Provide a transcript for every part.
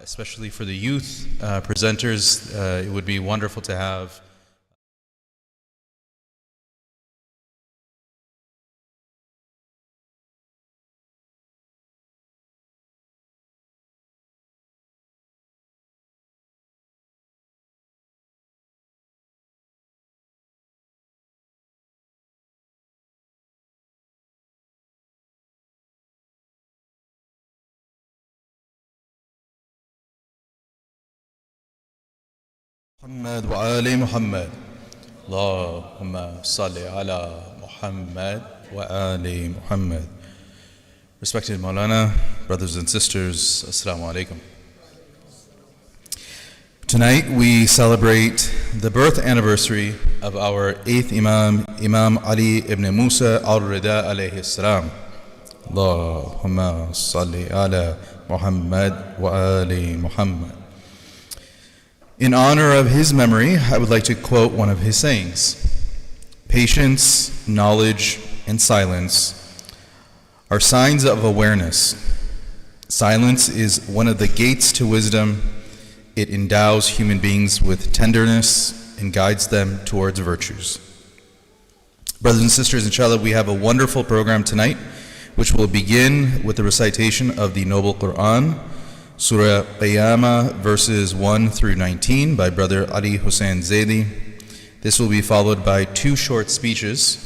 especially for the youth presenters. It would be wonderful to have محمد وآل محمد اللهم صل على محمد وآل محمد. Respected Maulana, brothers and sisters, Assalamu alaikum. Tonight we celebrate the birth anniversary of our 8th Imam, Imam Ali ibn Musa al-Ridha alayhi salam. Allahumma salli ala Muhammad wa ali Muhammad. In honor of his memory, I would like to quote one of his sayings. Patience, knowledge, and silence are signs of awareness. Silence is one of the gates to wisdom. It endows human beings with tenderness and guides them towards virtues. Brothers and sisters, inshallah, we have a wonderful program tonight, which will begin with the recitation of the Noble Quran, Surah Qiyamah, verses 1 through 19 by Brother Ali Hussein Zaidi. This will be followed by 2 short speeches.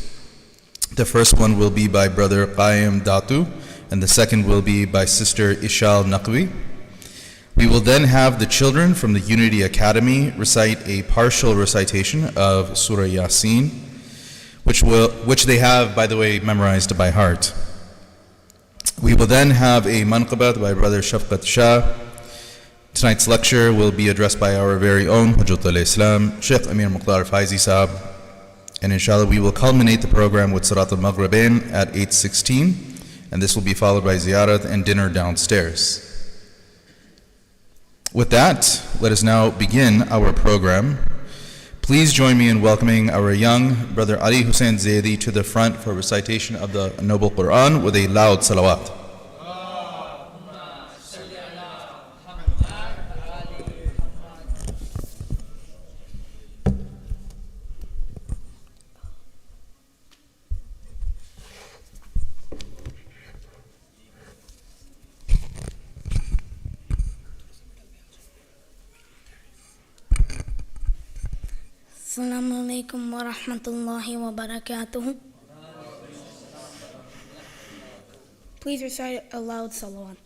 The first one will be by Brother Qaim Datu, and the second will be by Sister Ishal Naqvi. We will then have the children from the Unity Academy recite a partial recitation of Surah Yasin, which they have, by the way, memorized by heart. We will then have a manqabat by Brother Shafqat Shah. Tonight's lecture will be addressed by our very own Hujjat al-Islam, Shaykh Amir Mukhtar Faezi Saab. And inshallah we will culminate the program with Salat al-Maghribain at 8:16, and this will be followed by ziyarat and dinner downstairs. With that, let us now begin our program. Please join me in welcoming our young Brother Ali Hussein Zaidi to the front for recitation of the Noble Quran with a loud salawat. Assalamu alaikum wa rahmatullahi wa barakatuh. Please recite a loud salawat.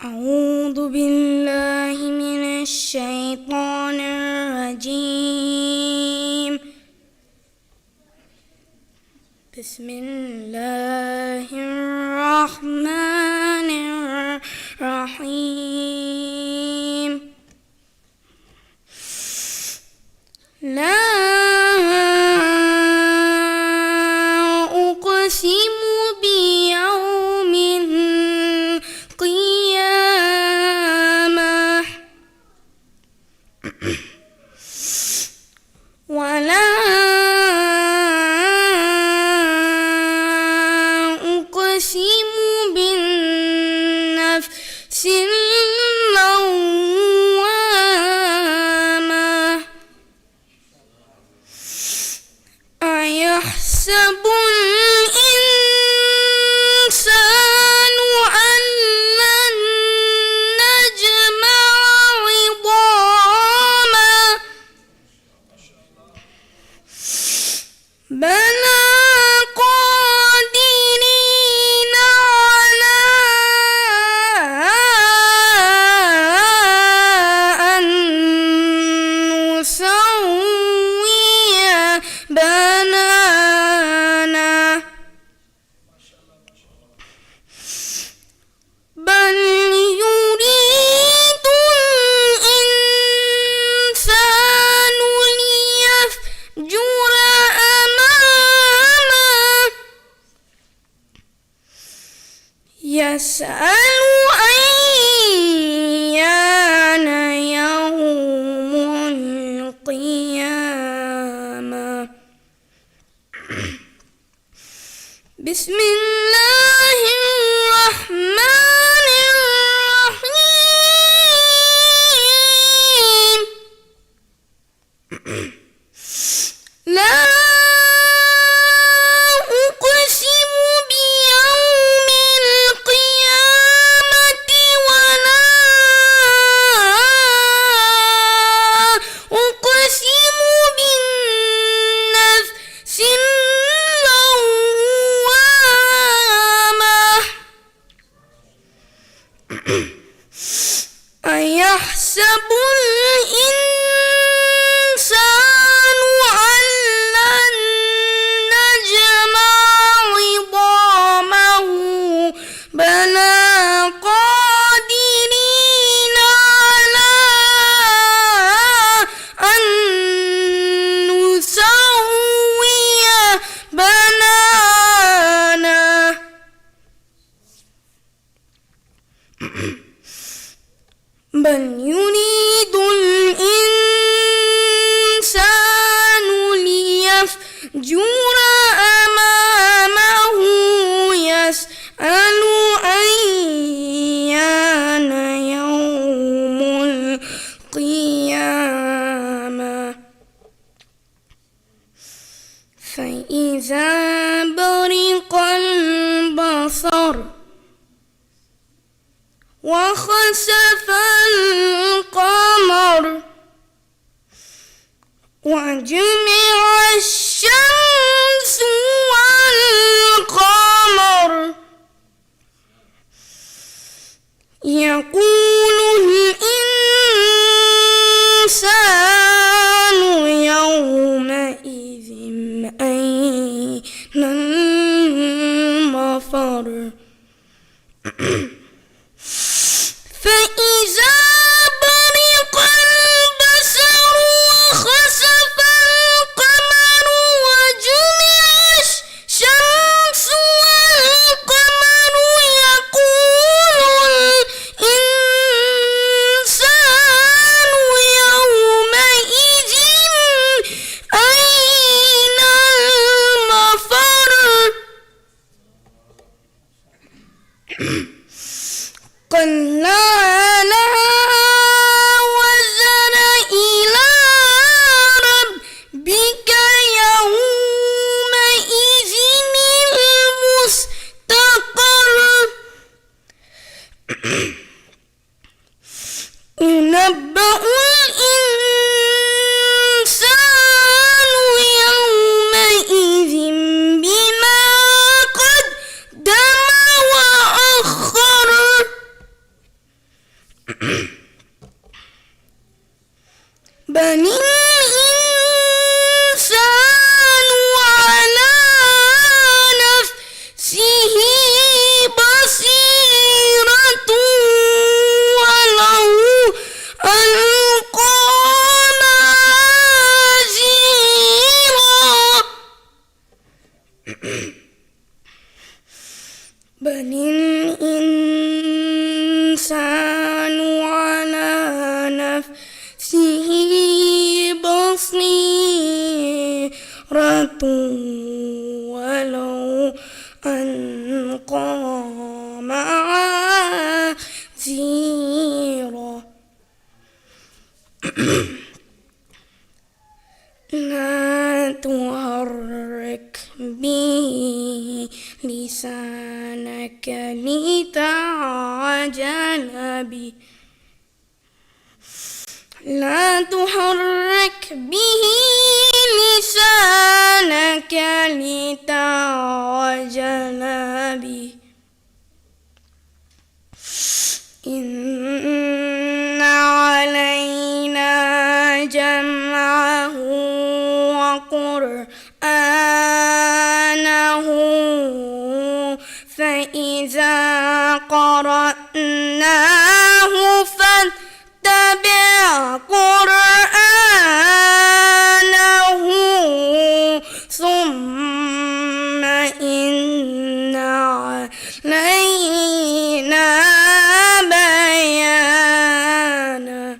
أعوذ بالله من الشيطان الرجيم. بسم الله الرحمن الرحيم. لا أقسم بيوم القيامة ولا أقسم بالنفس اللوامة أيحسب الإنسان أن لن نجمع عظاما بلى قادرين على أن نسوي بنانا بسم الله الرحمن الرحيم لا أقسم بيوم القيامة ولا أقسم بالنفس اللوامة أيحسب الإنسان أن لن نجمع عظامه بلى قادرين على أن نسوي بنانه بل يريد الإنسان ليفجر أمامه يسأل أيان يوم القيامة فإذا برق البصر وخسف القمر وجمع الشمس والقمر يقول الإنسان يومئذ أين المفر فإذا برق البصر وخسف القمر وجمع الشمس والقمر يقول الإنسان يومئذ أين المفر كلا لا وزر إلى ربك يومئذ المستقر ينبأ الإنسان يومئذ بما قدم وأخر بل الإنسان على نفسه بصيرة ولو ألقى معاذيره بل الإنسان على نفسه بصيرة ولو ألقى معاذيره لا تحرك به لسانك لتعجل به لا تحرك به لسانك لتعجل به إن علينا جمعه وقرآنه فإذا قرأناه فاتبع قرآنه ثم إن علينا بيانه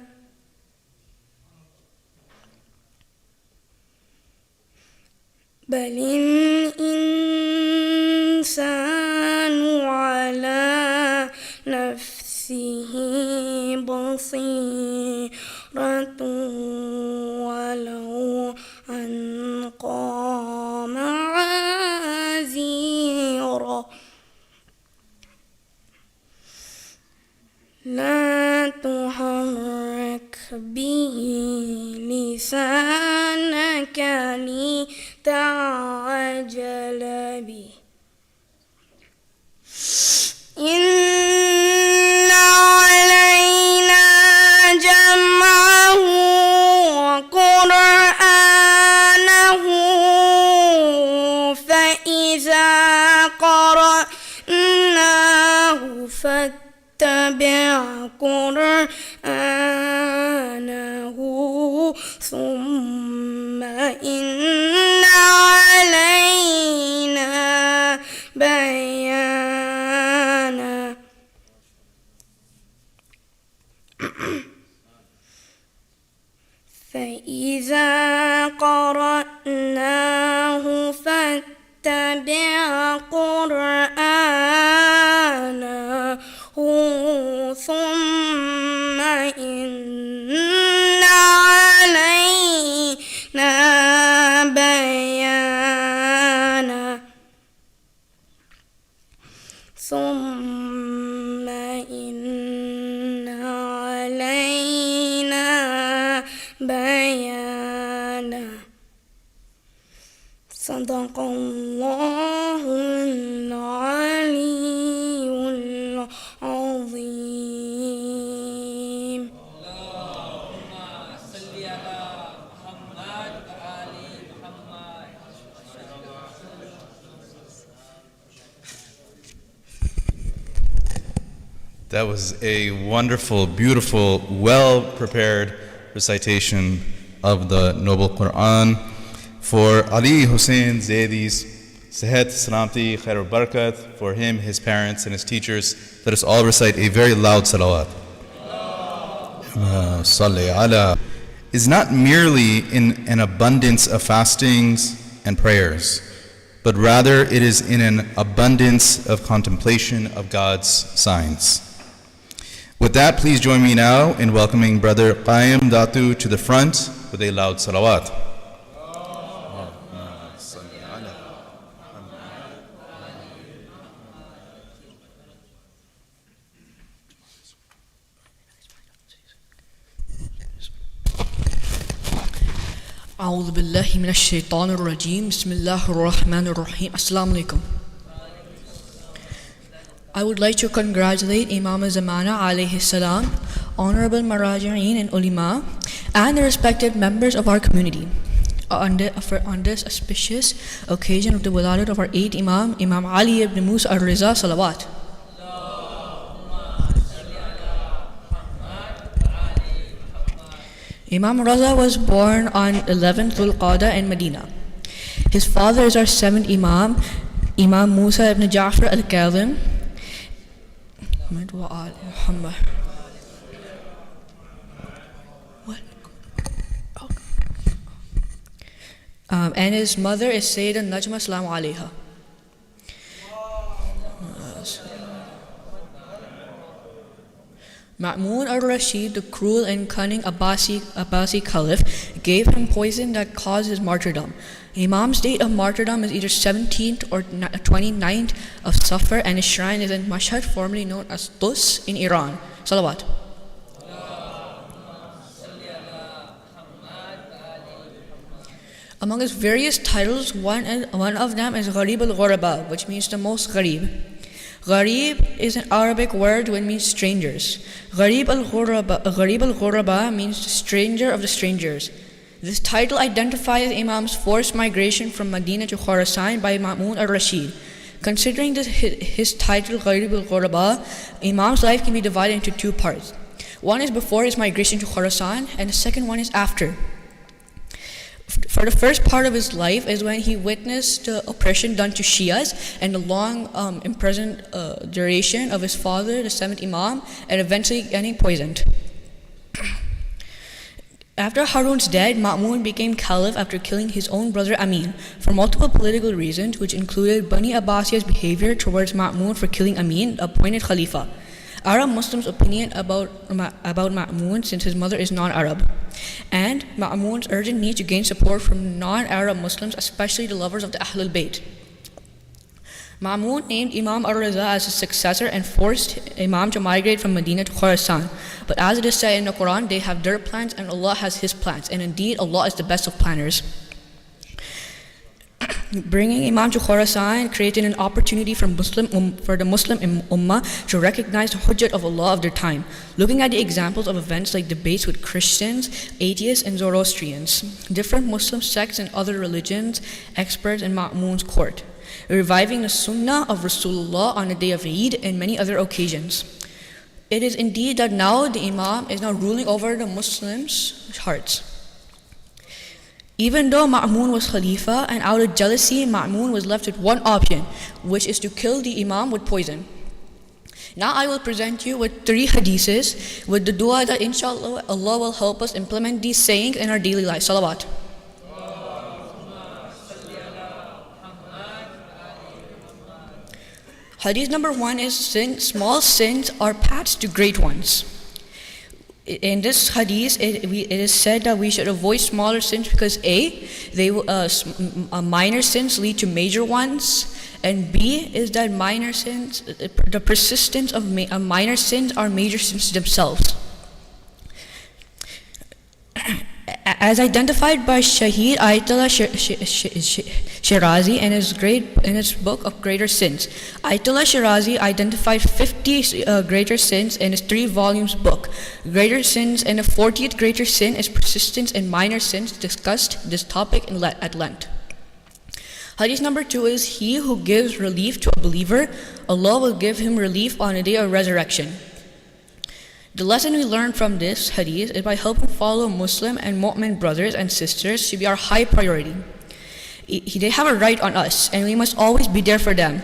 بل الإنسان بصيرة ولو أن قام عازيرا لا تحرك به لسانك لتعجل به إن علينا جمعه وقرآنه فإذا قرأناه فاتبع قرآنه ثم إن علينا بيانا فإذا قرأناه فاتبع قرآنه ثم إن علينا بيانا ثم إن علينا بيانا صدق الله العلي العظيم. That was a wonderful, beautiful, well-prepared recitation of the Noble Quran for Ali Hussein Zaidi's Sehet, Salamti, Khair Barakat, for him, his parents, and his teachers. Let us all recite a very loud salawat. Salli ala is not merely in an abundance of fastings and prayers, but rather it is in an abundance of contemplation of God's signs. With that, please join me now in welcoming Brother Qaim Datu to the front with a loud salawat. أعوذ بالله من الشيطان الرجيم بسم الله الرحمن الرحيم Assalamu alaikum. I would like to congratulate Imam Zamana alayhi salam, honorable Maraji'een and ulama, and the respected members of our community on this auspicious occasion of the wiladat of our 8th Imam, Imam Ali ibn Musa al-Riza salawat. Imam Raza was born on 11th Dhul Qada in Medina. His father is our 7th Imam, Imam Musa ibn Ja'far al-Kadhim. And his mother is Sayyida Najma Salaam alayha. Ma'mun al-Rashid, the cruel and cunning Abbasi Caliph, gave him poison that caused his martyrdom. Imam's date of martyrdom is either 17th or 29th of Safar, and his shrine is in Mashhad, formerly known as Tus, in Iran. Salawat. Among his various titles, one of them is Gharib al-Ghuraba, which means the most Gharib. Gharib is an Arabic word which means strangers. Gharib al-Ghuraba means stranger of the strangers. This title identifies Imam's forced migration from Medina to Khorasan by Ma'mun al-Rashid. Considering his title Gharib al-Ghuraba, Imam's life can be divided into two parts. One is before his migration to Khorasan, and the second one is after. For the first part of his life is when he witnessed the oppression done to Shias and the long imprisoned duration of his father, the 7th Imam, and eventually getting poisoned. After Harun's death, Ma'mun became caliph after killing his own brother Amir for multiple political reasons, which included Bani Abbasiyah's behavior towards Ma'mun for killing Amin, the appointed Khalifa. Arab Muslims' opinion about Ma'mun since his mother is non-Arab, and Ma'mun's urgent need to gain support from non-Arab Muslims, especially the lovers of the Ahlul Bayt. Ma'mun named Imam al-Ridha as his successor and forced Imam to migrate from Medina to Khorasan. But as it is said in the Quran, they have their plans and Allah has His plans, and indeed Allah is the best of planners. Bringing Imam to Khorasan created an opportunity for the Muslim Ummah to recognize the hujjat of Allah of their time, looking at the examples of events like debates with Christians, atheists, and Zoroastrians, different Muslim sects and other religions, experts in Ma'mun's court, reviving the sunnah of Rasulullah on the day of Eid and many other occasions. It is indeed that now the Imam is now ruling over the Muslims' hearts. Even though Ma'mun was Khalifa, and out of jealousy, Ma'mun was left with one option, which is to kill the Imam with poison. Now I will present you with 3 hadiths with the dua that inshallah Allah will help us implement these sayings in our daily life. Salawat. Hadith number 1 is small sins are paths to great ones. In this hadith, it is said that we should avoid smaller sins because minor sins lead to major ones, and B is that minor sins, the persistence of minor sins are major sins themselves. As identified by Shaykh Ayatollah Shirazi in his book of Greater Sins, Ayatollah Shirazi identified 50 greater sins in his 3 volumes book. Greater sins, and the 40th greater sin is persistence in minor sins. Discussed this topic at length. Hadith number 2 is he who gives relief to a believer, Allah will give him relief on the day of resurrection. The lesson we learn from this hadith is by helping follow Muslim and Mu'min brothers and sisters should be our high priority. They have a right on us, and we must always be there for them.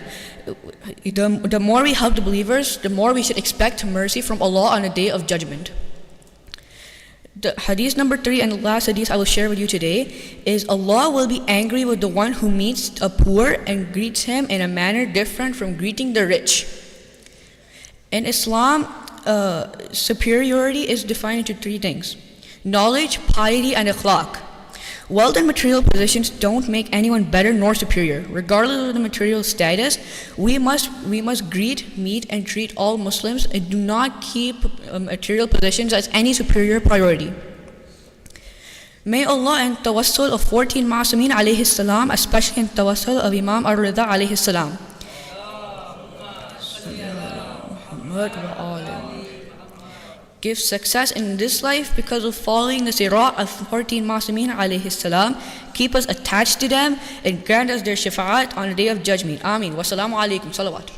The more we help the believers, the more we should expect mercy from Allah on the day of judgment. The hadith number 3 and the last hadith I will share with you today is Allah will be angry with the one who meets a poor and greets him in a manner different from greeting the rich. In Islam, superiority is defined into 3 things: knowledge, piety, and akhlaq. Wealth and material positions don't make anyone better nor superior. Regardless of the material status, we must greet, meet, and treat all Muslims and do not keep material positions as any superior priority. May Allah and tawassul of 14 Ma'asumin alayhi salam, especially in tawassul of Imam al-Ridha alayhi salam, give success in this life because of following the sirat of 14 Ma'asumin alayhi salam, keep us attached to them, and grant us their shafa'at on the day of judgment. Ameen. Wassalamu alaikum. Salawat.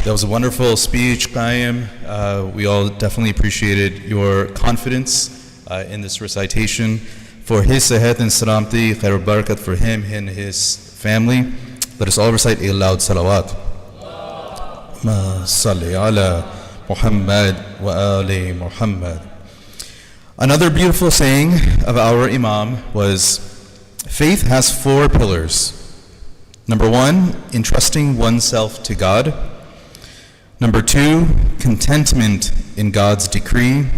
That was a wonderful speech, Qayyim. We all definitely appreciated your confidence in this recitation. For his sahat and salamti, khair barakat for him and his family, let us all recite a loud salawat. Ma salli ala Muhammad wa ali Muhammad. Another beautiful saying of our Imam was, faith has 4 pillars. Number 1, entrusting oneself to God. Number 2, contentment in God's decree.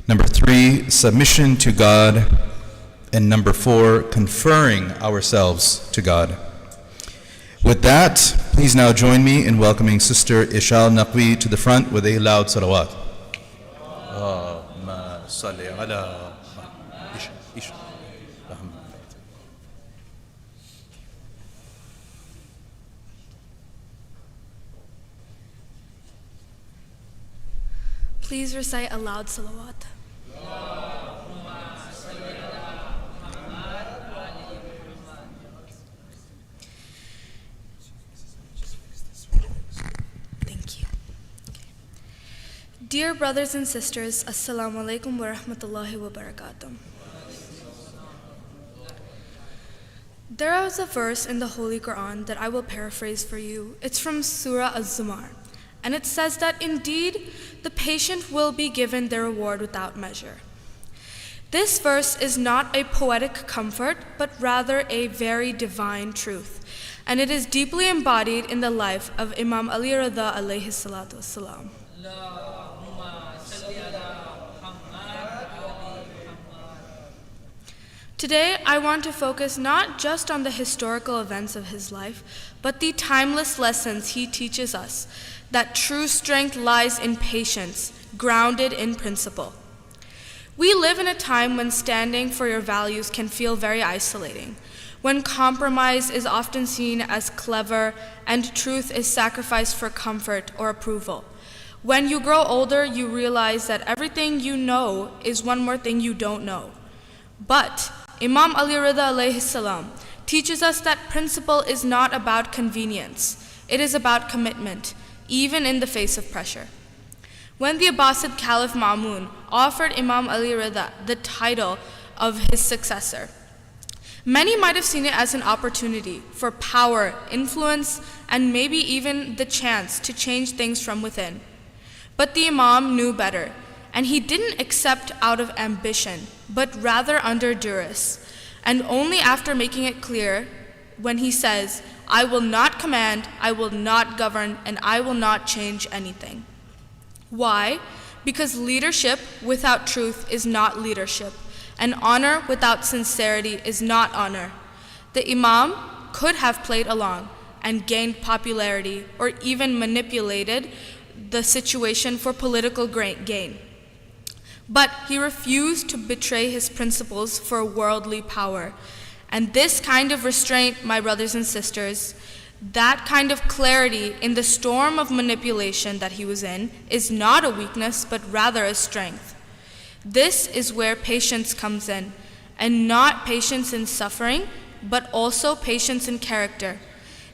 Number 3, submission to God. And number 4, conferring ourselves to God. With that, please now join me in welcoming Sister Ishal Naqvi to the front with a loud salawat. Allahumma salli ala Isha. Please recite a loud salawat. Dear brothers and sisters, Assalamu alaikum wa rahmatullahi wa barakatuh. There is a verse in the Holy Quran that I will paraphrase for you. It's from Surah Az-Zumar, and it says that indeed the patient will be given their reward without measure. This verse is not a poetic comfort, but rather a very divine truth, and it is deeply embodied in the life of Imam Ali Ridha alayhi salatu wassalam. Today, I want to focus not just on the historical events of his life, but the timeless lessons he teaches us, that true strength lies in patience, grounded in principle. We live in a time when standing for your values can feel very isolating, when compromise is often seen as clever and truth is sacrificed for comfort or approval. When you grow older, you realize that everything you know is one more thing you don't know. But Imam Ali Ridha alayhi salam teaches us that principle is not about convenience. It is about commitment, even in the face of pressure. When the Abbasid Caliph Ma'mun offered Imam Ali Ridha the title of his successor, many might have seen it as an opportunity for power, influence, and maybe even the chance to change things from within. But the Imam knew better, and he didn't accept out of ambition, but rather under duress, and only after making it clear when he says, "I will not command, I will not govern, and I will not change anything." Why? Because leadership without truth is not leadership, and honor without sincerity is not honor. The Imam could have played along and gained popularity or even manipulated the situation for political gain. But he refused to betray his principles for worldly power. And this kind of restraint, my brothers and sisters, that kind of clarity in the storm of manipulation that he was in, is not a weakness, but rather a strength. This is where patience comes in, and not patience in suffering, but also patience in character.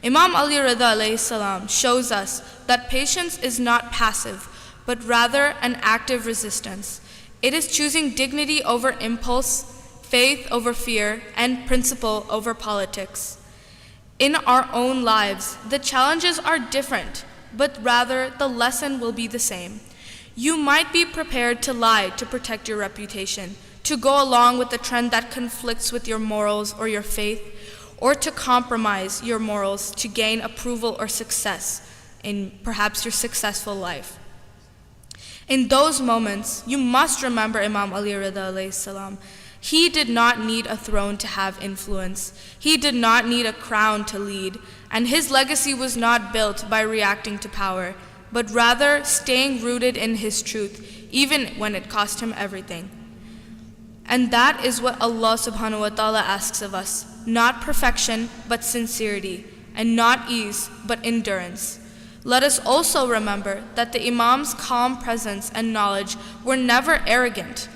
Imam Ali Ridha alayhi salam shows us that patience is not passive, but rather an active resistance. It is choosing dignity over impulse, faith over fear, and principle over politics. In our own lives, the challenges are different, but rather the lesson will be the same. You might be prepared to lie to protect your reputation, to go along with the trend that conflicts with your morals or your faith, or to compromise your morals to gain approval or success in perhaps your successful life. In those moments, you must remember Imam Ali Ridha alayhi salam. He did not need a throne to have influence. He did not need a crown to lead. And his legacy was not built by reacting to power, but rather staying rooted in his truth, even when it cost him everything. And that is what Allah subhanahu wa ta'ala asks of us. Not perfection, but sincerity. And not ease, but endurance. Let us also remember that the Imam's calm presence and knowledge were never arrogant.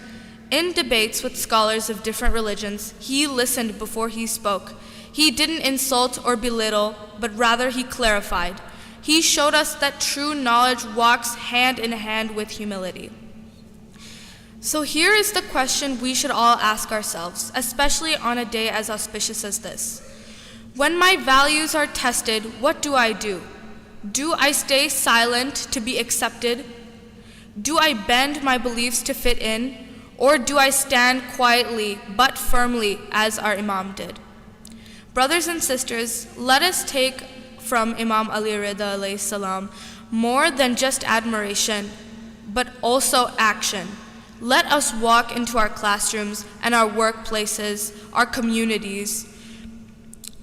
In debates with scholars of different religions, he listened before he spoke. He didn't insult or belittle, but rather he clarified. He showed us that true knowledge walks hand in hand with humility. So here is the question we should all ask ourselves, especially on a day as auspicious as this. When my values are tested, what do I do? Do I stay silent to be accepted? Do I bend my beliefs to fit in? Or do I stand quietly but firmly as our Imam did? Brothers and sisters, let us take from Imam Ali Ridha alayhi salam more than just admiration, but also action. Let us walk into our classrooms and our workplaces, our communities,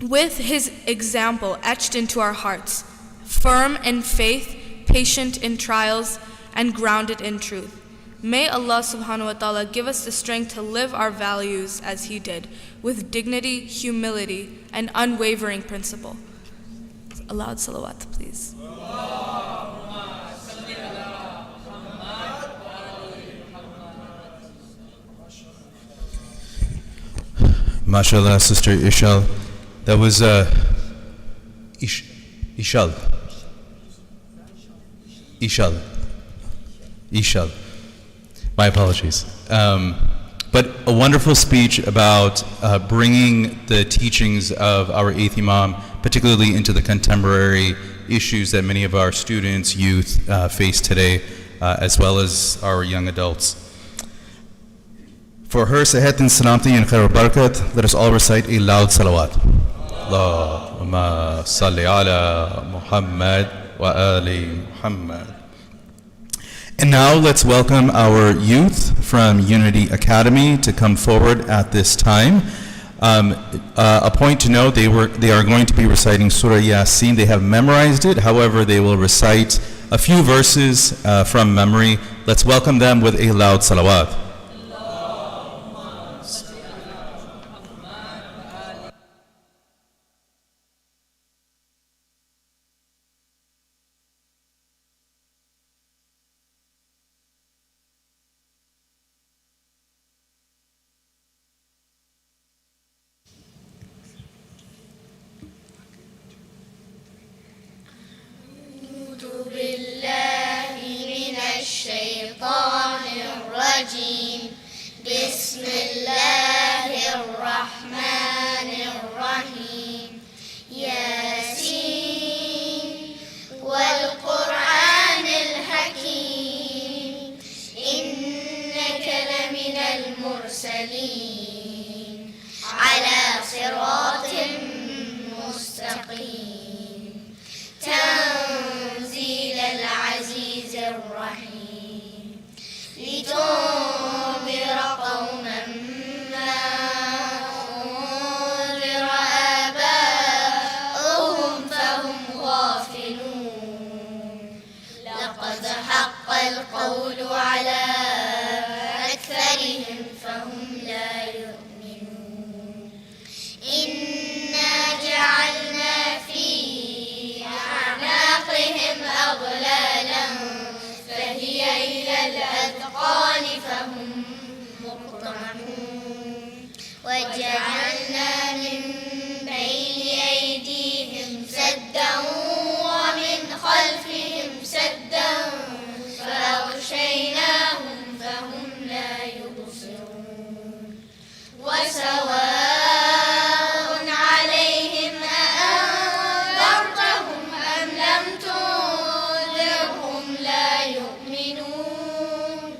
with his example etched into our hearts, firm in faith, patient in trials, and grounded in truth. May Allah subhanahu wa ta'ala give us the strength to live our values as he did, with dignity, humility, and unwavering principle. Aloud salawat, please. MashaAllah, Sister Ishal. That was Ishal. My apologies. But a wonderful speech about bringing the teachings of our eighth Imam, particularly into the contemporary issues that many of our students, youth face today, as well as our young adults. For her sehat and salamati and khair barakat, let us all recite a loud salawat. Allahumma salli ala Muhammad wa ali Muhammad. And now let's welcome our youth from Unity Academy to come forward at this time. A point to note, they are going to be reciting Surah Yasin. They have memorized it, however, they will recite a few verses from memory. Let's welcome them with a loud salawat. بسم الله الرحمن الرحيم ياسين والقرآن الحكيم إنك لمن المرسلين على صراط مستقيم تنزيل العزيز الرحيم لتنذر قوما ما أنذر آباؤهم فهم غافلون لقد حق القول على أكثرهم فهم لا يؤمنون إنا جعلنا في أعناقهم أغلالا فهي إلى الأذقان فهم مقطعون وجعلنا من بين أيديهم سدا ومن خلفهم سدا فأغشيناهم فهم لا يبصرون وسواء عليهم أأنذرتهم أم لم تنذرهم لا يؤمنون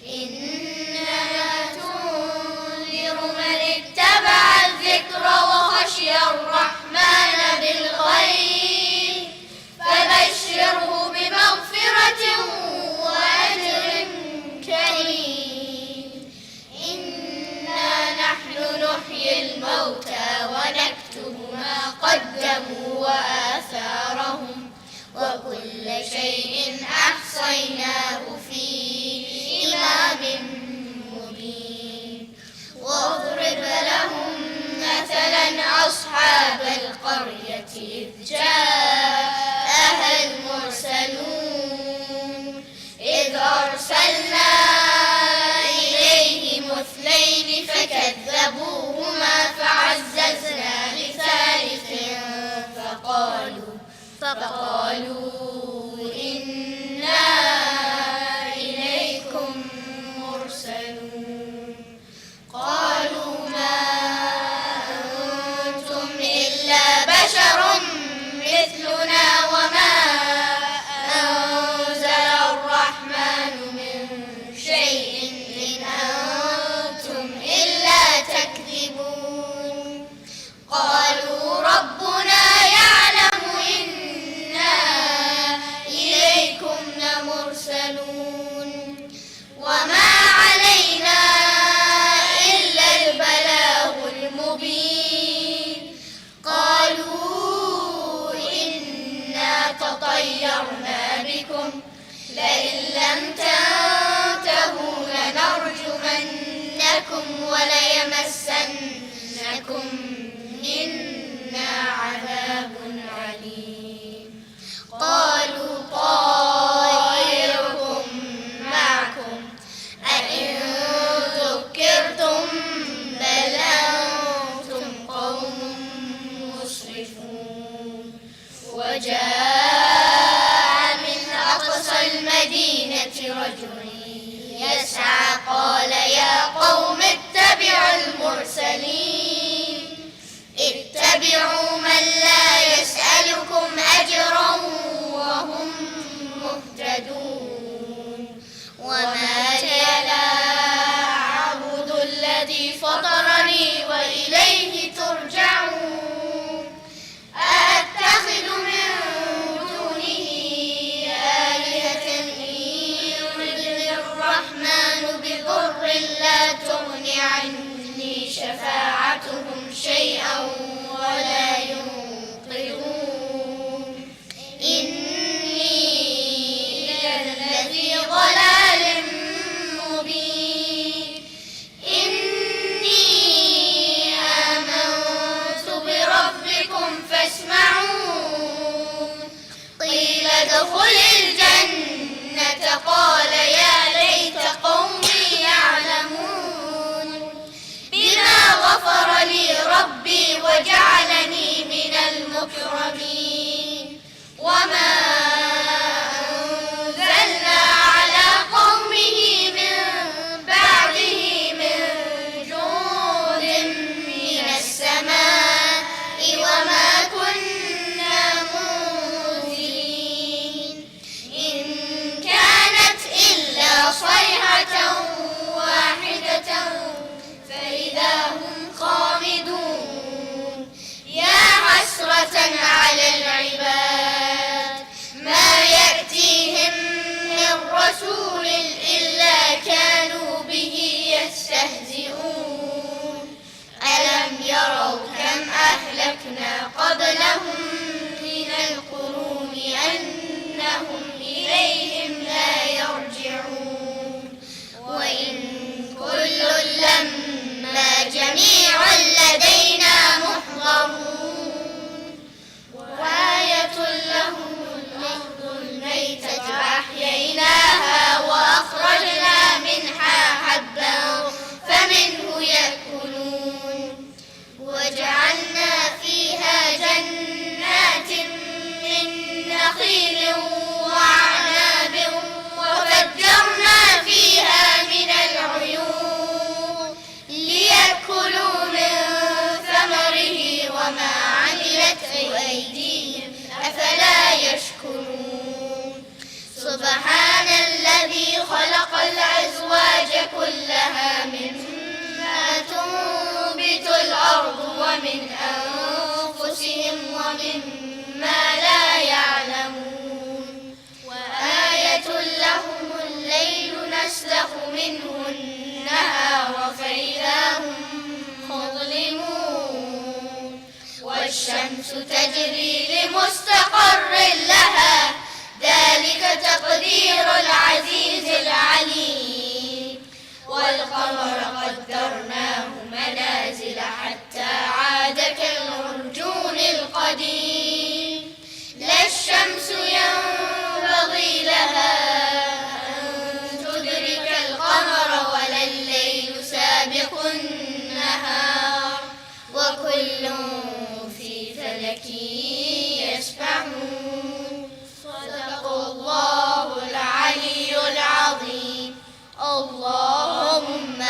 إنما تنذر من اتبع الذكر وخشي الرحمن بالغيب فبشره بمغفرة وأجر كريم إنا نحن نحيي الموتى ونكتب ما قدموا وآثارهم وكل شيء أحصيناه في إمام مبين واضرب لهم مثلا أصحاب القرية إذ جاءها المرسلون إذ أرسلنا إليهم اثنين فكذبوهما فعززنا بثالث فقالوا إنا إليكم مرسلون قالوا ما أنتم إلا بشر مثلنا وما أنزل الرحمن من شيء إن أنتم إلا تكذبون قالوا ربنا يعلم إنا إليكم لمرسلون وما علينا إلا البلاغ المبين قالوا إنا تطيرنا بكم لئن لم تنتهوا لنرجمنكم وليمسنكم منا عذاب عليم قالوا طائركم معكم أئن ذكرتم بل أنتم قوم مسرفون وجاء من أقصى المدينة رجل يسعى قال يا قوم اتبعوا المرسلين اتبعوا من لا يسألكم أجرا وهم مهتدون وما لي لا أعبد ادخل الجنة قال يا ليت قومي يعلمون بما غفر لي ربي وجعلني من المكرمين وما أنزلنا على قومه من بعده من جند من السماء وما كنا منزلين إن كانت إلا صيحة واحدة فإذا هم خامدون يا حسرة على العباد ما يأتيهم من رسول إلا كانوا به يستهزئون ألم يروا كم أهلكنا قبلهم من القرون أنهم إليهم لا يرجعون وإن كل لما جميع لدينا محضرون وآية لهم الأرض الميتة أحييناها وأخرجنا منها حبا فمنه يأكلون وجعلنا فيها جنات من نخيل وأعناب وفجرنا فيها من العيون ليأكلوا من ثمره وما عملته أيديهم أفلا يشكرون سبحان الذي خلق الأزواج كلها مما تنبت الأرض ومن أنفسهم ومما لا يعلمون وآية لهم الليل نسلخ منه النهار فإذا هم مظلمون والشمس تجري لمستقر لها ذلك تقدير العزيز العليم والقمر قدرناه منازل حتى عاد كالعرجون القديم لا الشمس ينبغي لها أن تدرك القمر ولا الليل سابق النهار وكل في فلك يسبحون صدق الله العلي العظيم اللهم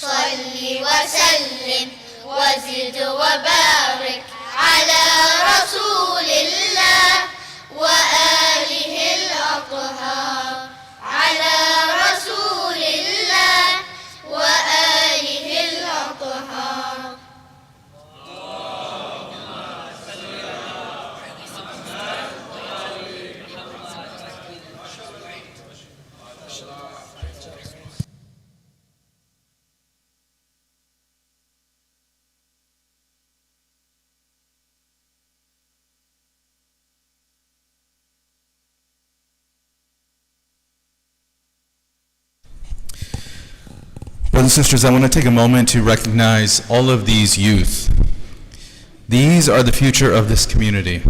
صل وسلم وزد وبارك على رسول الله وآله الأطهار على رسول الله وآله الأطهار Brothers and sisters, I want to take a moment to recognize all of these youth. These are the future of this community.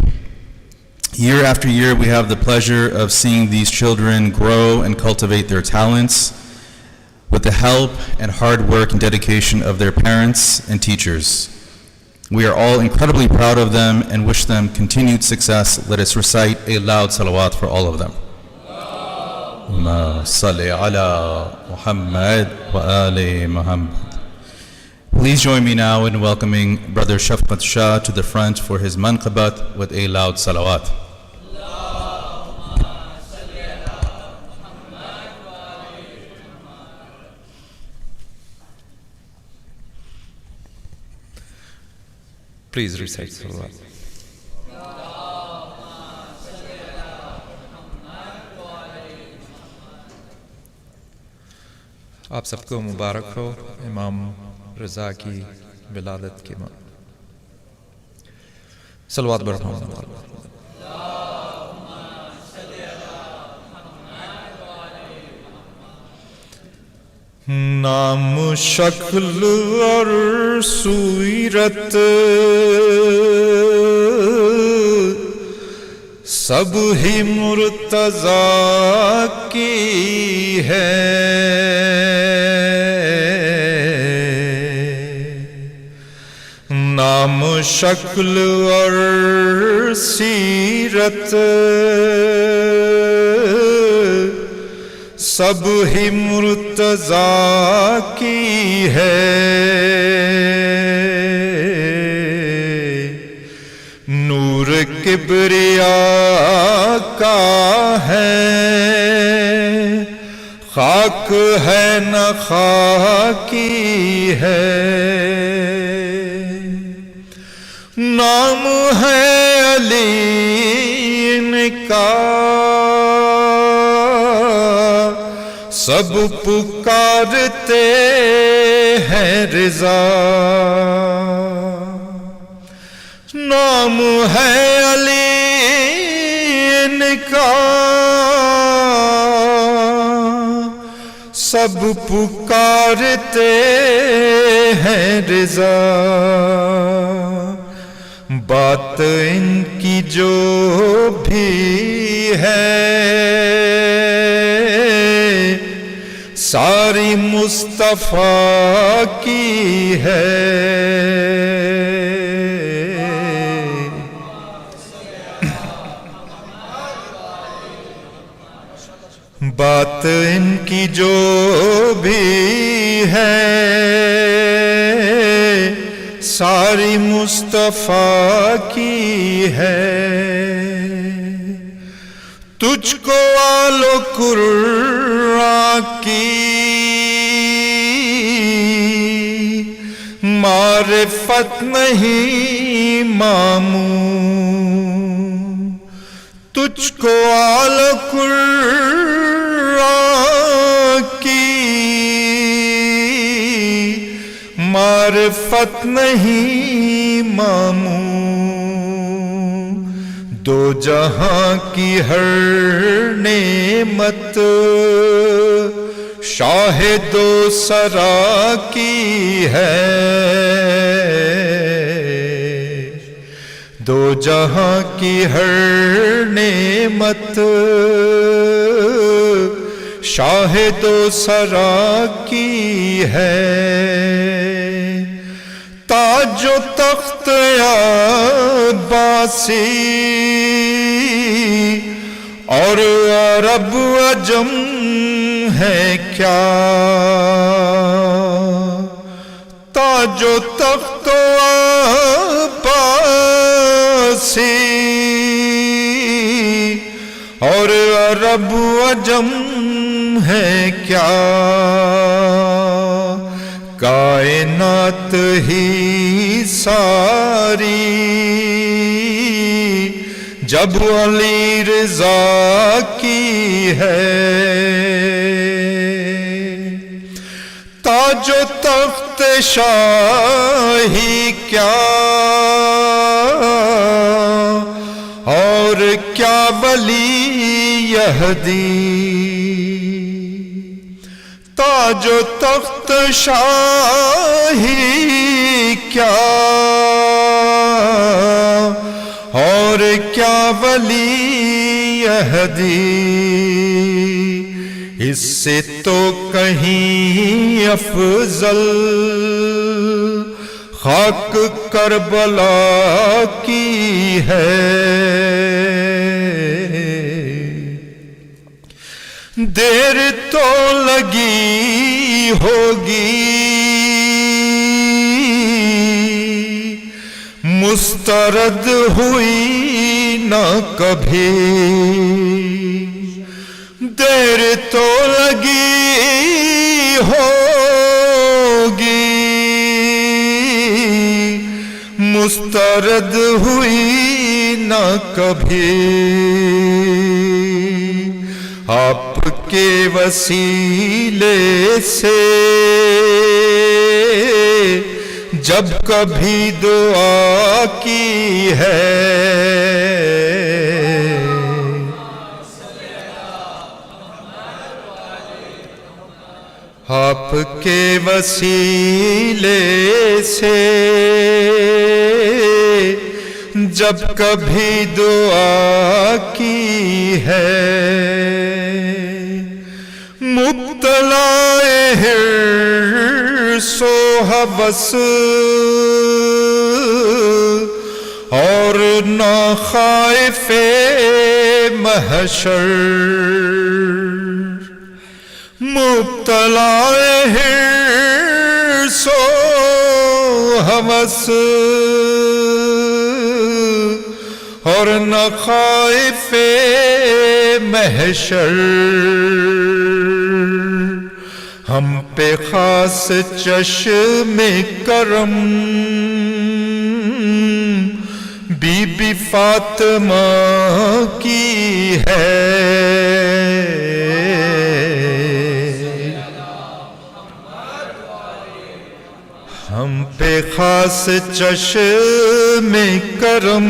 Year after year, we have the pleasure of seeing these children grow and cultivate their talents with the help and hard work and dedication of their parents and teachers. We are all incredibly proud of them and wish them continued success. Let us recite a loud salawat for all of them. Allahumma salli ala Muhammad wa ali Muhammad. Please join me now in welcoming Brother Shafqat Shah to the front for his manqabat with a loud salawat. Please recite salawat. आप सबको मुबारक हो इमाम रज़ा की विलादत के बाद सलवात बढ़ाऊं नाम शक्ल और सूरत سب ہی مرتضیٰ کی ہے، نام شکل اور سیرت سب ہی مرتضیٰ کی ہے، نور کبریا کا ہے، خاک ہے نہ خاکی ہے، نام ہے علی ان کا، سب پکارتے ہیں رضا، نام ہے علی ان کا، سب پکارتے ہیں رضا، بات ان کی جو بھی ہے ساری مصطفیٰ کی ہے، بات ان کی جو بھی ہے ساری مصطفیٰ کی ہے، تجھ کو آلو قرآن کی معرفت نہیں ماموں، تجھ کو آلو قرآن کی معرفت نہیں ماموں، دو جہاں کی ہر نعمت شاہد و سرا کی ہے، دو جہاں کی ہر نعمت شاہد و سرا کی ہے، تاج و تخت عباسی اور عرب عجم ہے کیا، تاج و تخت عباسی اور عرب عجم ہے کیا، کائنات ہی ساری جب علی رضا کی ہے، تاج و تخت شاہی کیا اور کیا ولی یہدی، تاج و تخت شاہی کیا اور کیا ولی یہدی، اس سے تو کہیں افضل خاک کربلا کی ہے، دیر تو لگی ہوگی مسترد ہوئی نہ کبھی، دیر تو لگی ہوگی مسترد ہوئی نہ کبھی، آپ کے وسیلے سے جب کبھی دعا کی ہے، آپ کے وسیلے سے جب کبھی دعا کی ہے مبتلا حرص و ہوس اور نہ خائف محشر، مبتلا حرص و ہوس اور نہ خائف محشر، ہم پہ خاص چشم کرم بی بی فاطمہ کی ہے، ہم پہ خاص چشم کرم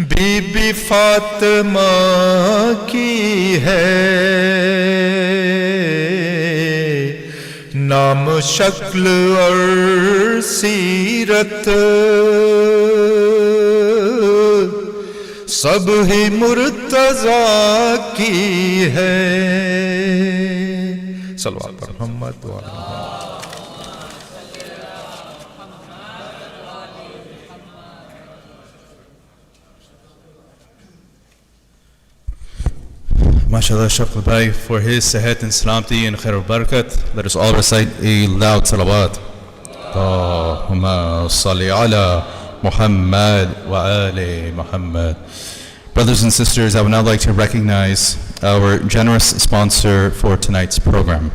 بی بی فاطمہ کی ہے، نام شکل اور سیرت سب ہی مرتضیٰ کی ہے، صلوات پر محمد و آل محمد۔ MashaAllah, Shaykh Bhai, for his sehat and salamati and khair barakat, let us all recite a loud salawat. Allahumma salli ala Muhammad wa ali Muhammad. Brothers and sisters, I would now like to recognize our generous sponsor for tonight's program.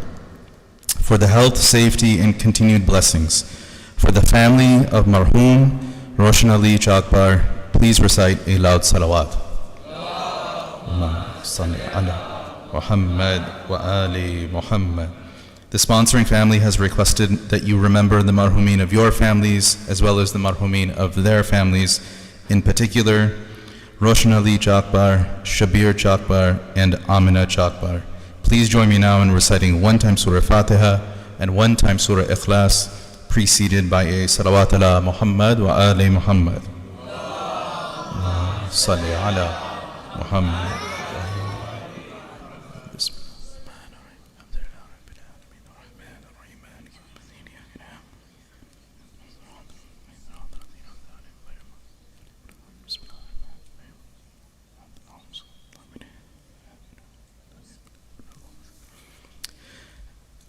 For the health, safety, and continued blessings, for the family of Marhoom Roshan Ali Chakbar, please recite a loud salawat. Salli ala Muhammad wa ali Muhammad. The sponsoring family has requested that you remember the marhumeen of your families as well as the marhumeen of their families, in particular Roshan Ali Chakbar, Shabir Chakbar, and Amina Chakbar. Please join me now in reciting one time Surah Fatiha and one time Surah Ikhlas, preceded by a salawat ala Muhammad wa ali Muhammad. Salli ala Muhammad.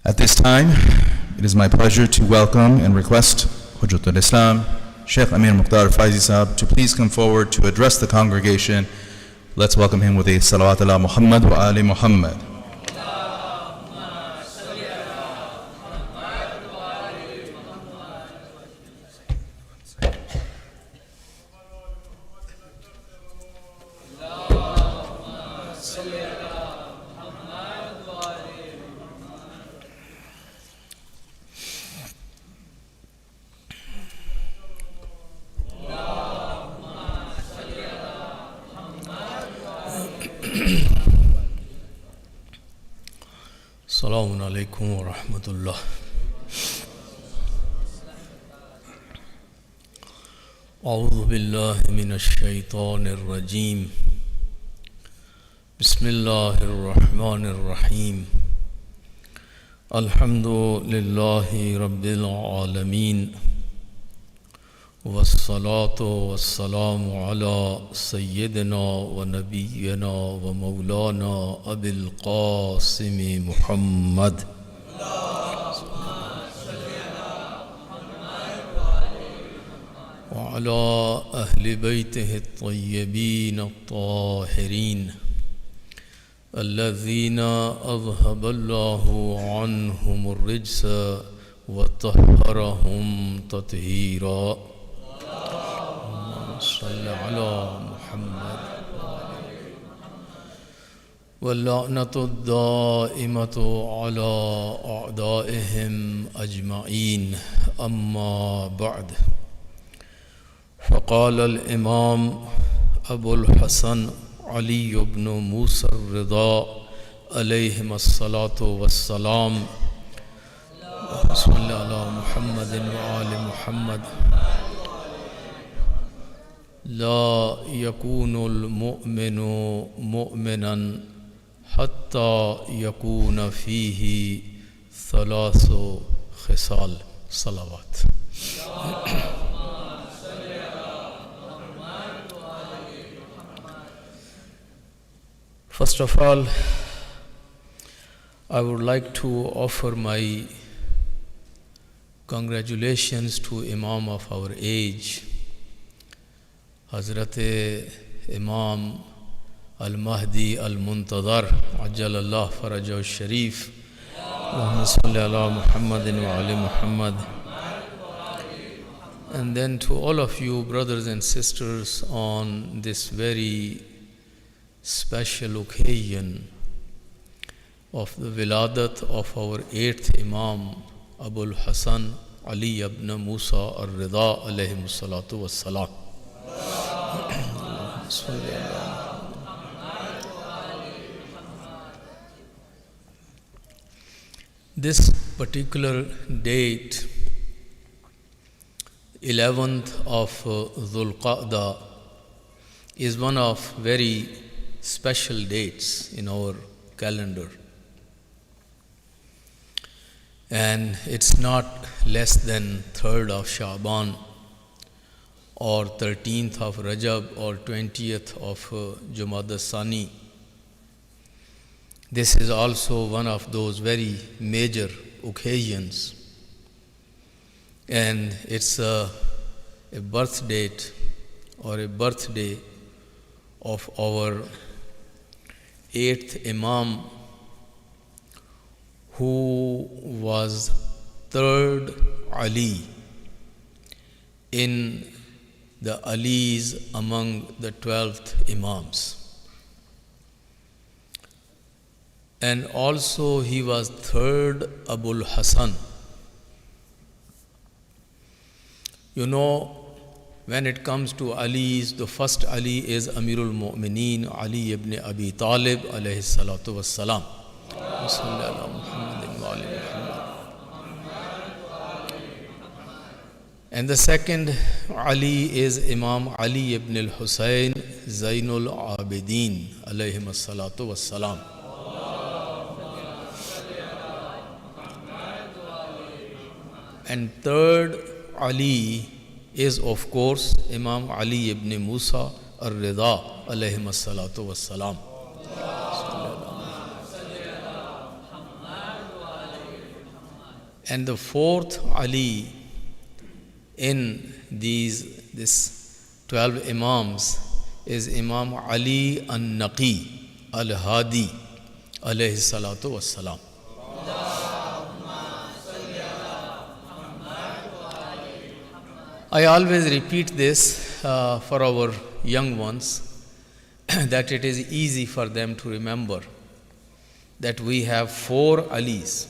At this time, it is my pleasure to welcome and request Hujjatul Islam, Shaykh Amir Mukhtar Faezi Sahab, to please come forward to address the congregation. Let's welcome him with a salawat ala Muhammad wa ali Muhammad. السلام علیکم ورحمۃ اللہ۔ اعوذ باللہ من الشیطان الرجیم، بسم اللہ الرحمن الرحیم، الحمد للہ رب العالمین، والصلاة والسلام علی سیدنا و نبینا و مولانا ابی القاسم محمد وعلی اہل بیتہ الطیبین الطاہرین الذین اذہب اللہ عنہم الرجس وطہرہم تطہیرا، صلی علی محمد واللعنۃ الدائمۃ علی اعدائہم اجمعین، اما بعد، فقال الامام ابو الحسن علی بن موسیٰ الرضا علیہم الصلاۃ والسلام، صلی اللہ علی محمد وآل محمد، لا يكون المؤمن مؤمنا حتى يكون فيه ثلاث خصال. صلوات. First of all, I would like to offer my congratulations to Imam of our age, Hazrat Imam Al-Mahdi Al-Muntadhar, Ajjalallah Farajahu Sharif, Allahumma salli ala Muhammadin wa ali Muhammad. And then to all of you brothers and sisters on this very special occasion of the Wiladat of our 8th Imam, Abul Hasan Ali ibn Musa al-Ridha alayhi salatu wassalam. This particular date, 11th of Dhul Qa'dah, is one of very special dates in our calendar. And it's not less than 3rd of Sha'ban or 13th of Rajab or 20th of Jumada Sani. This is also one of those very major occasions. And it's a birth date or a birthday of our 8th Imam, who was 3rd Ali in the Alis among the 12th Imams. And also he was 3rd Abul Hasan. You know, when it comes to Alis, the first Ali is Amirul Mu'mineen, Ali ibn Abi Talib alayhi salatu wassalam. And the second Ali is Imam Ali ibn al-Husayn Zainul Abidin alayhi salatu wassalam. And 3rd Ali is, of course, Imam Ali ibn Musa al-Ridha alayhi salatu wassalam. And the 4th Ali in this 12 Imams is Imam Ali al-Naqi al-Hadi alayhi salatu wassalam. I always repeat this for our young ones that it is easy for them to remember that we have 4 Alis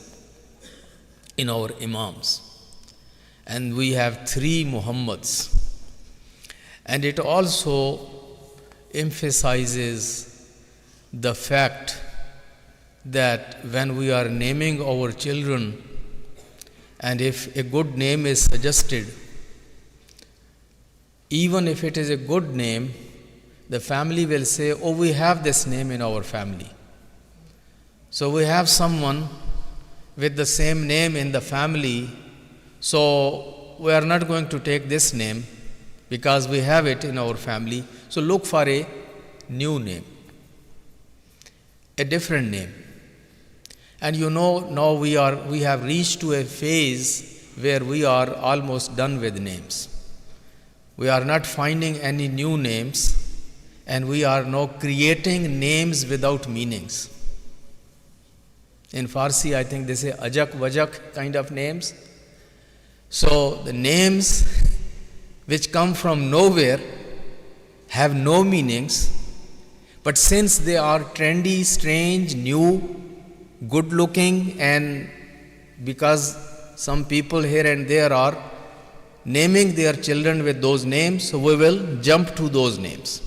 in our Imams and we have 3 Muhammads, and it also emphasizes the fact that when we are naming our children, and if a good name is suggested, even if it is a good name, the family will say, oh, we have this name in our family. So we have someone with the same name in the family, so we are not going to take this name because we have it in our family. So look for a new name, a different name. And you know, now we have reached to a phase where we are almost done with names. We are not finding any new names, and we are now creating names without meanings. In Farsi, I think they say ajak vajak kind of names. So the names which come from nowhere have no meanings, but since they are trendy, strange, new, good looking, and because some people here and there are naming their children with those names, so we will jump to those names.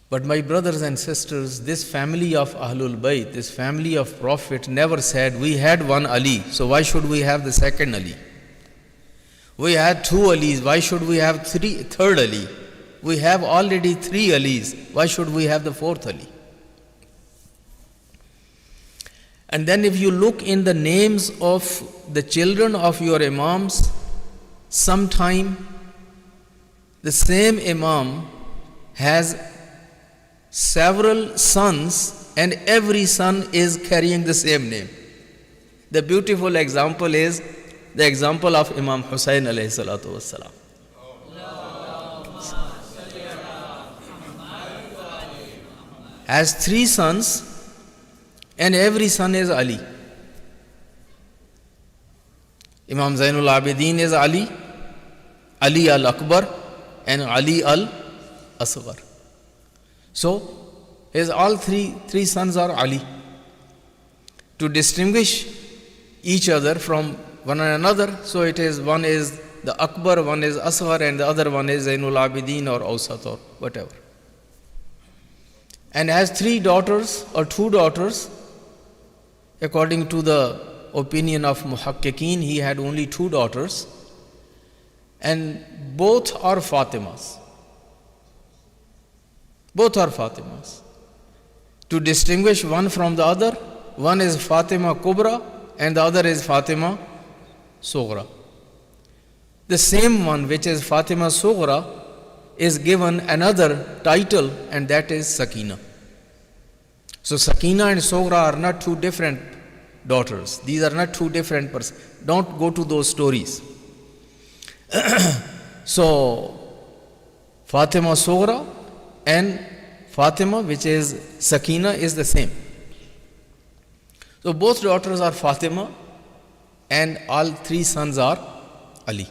But my brothers and sisters, this family of Ahlul Bayt, this family of Prophet never said, we had one Ali, so why should we have the second Ali? We had 2 Alis, why should we have third Ali? We have already 3 Alis, why should we have the 4th Ali? And then if you look in the names of the children of your Imams, sometime the same Imam has several sons and every son is carrying the same name. The beautiful example is the example of Imam Hussain alayhi salatu wassalam. Has 3 sons and every son is Ali. Imam Zainul Abidin is Ali, Ali al-Akbar and Ali al-Asghar. So, his all three sons are Ali. To distinguish each other from one another, so it is one is the Akbar, one is Asghar and the other one is Zainul Abidin or Awsat or whatever. And has 3 daughters or 2 daughters. According to the opinion of Muhakkikeen, he had only 2 daughters and both are Fatimas. Both are Fatimas. To distinguish one from the other, one is Fatima Kubra and the other is Fatima Sughra. The same one, which is Fatima Sughra, is given another title and that is Sakina. So Sakina and Sughra are not 2 different daughters. These are not 2 different persons. Don't go to those stories. So Fatima Sughra and Fatima, which is Sakina, is the same. So both daughters are Fatima and all 3 sons are Ali.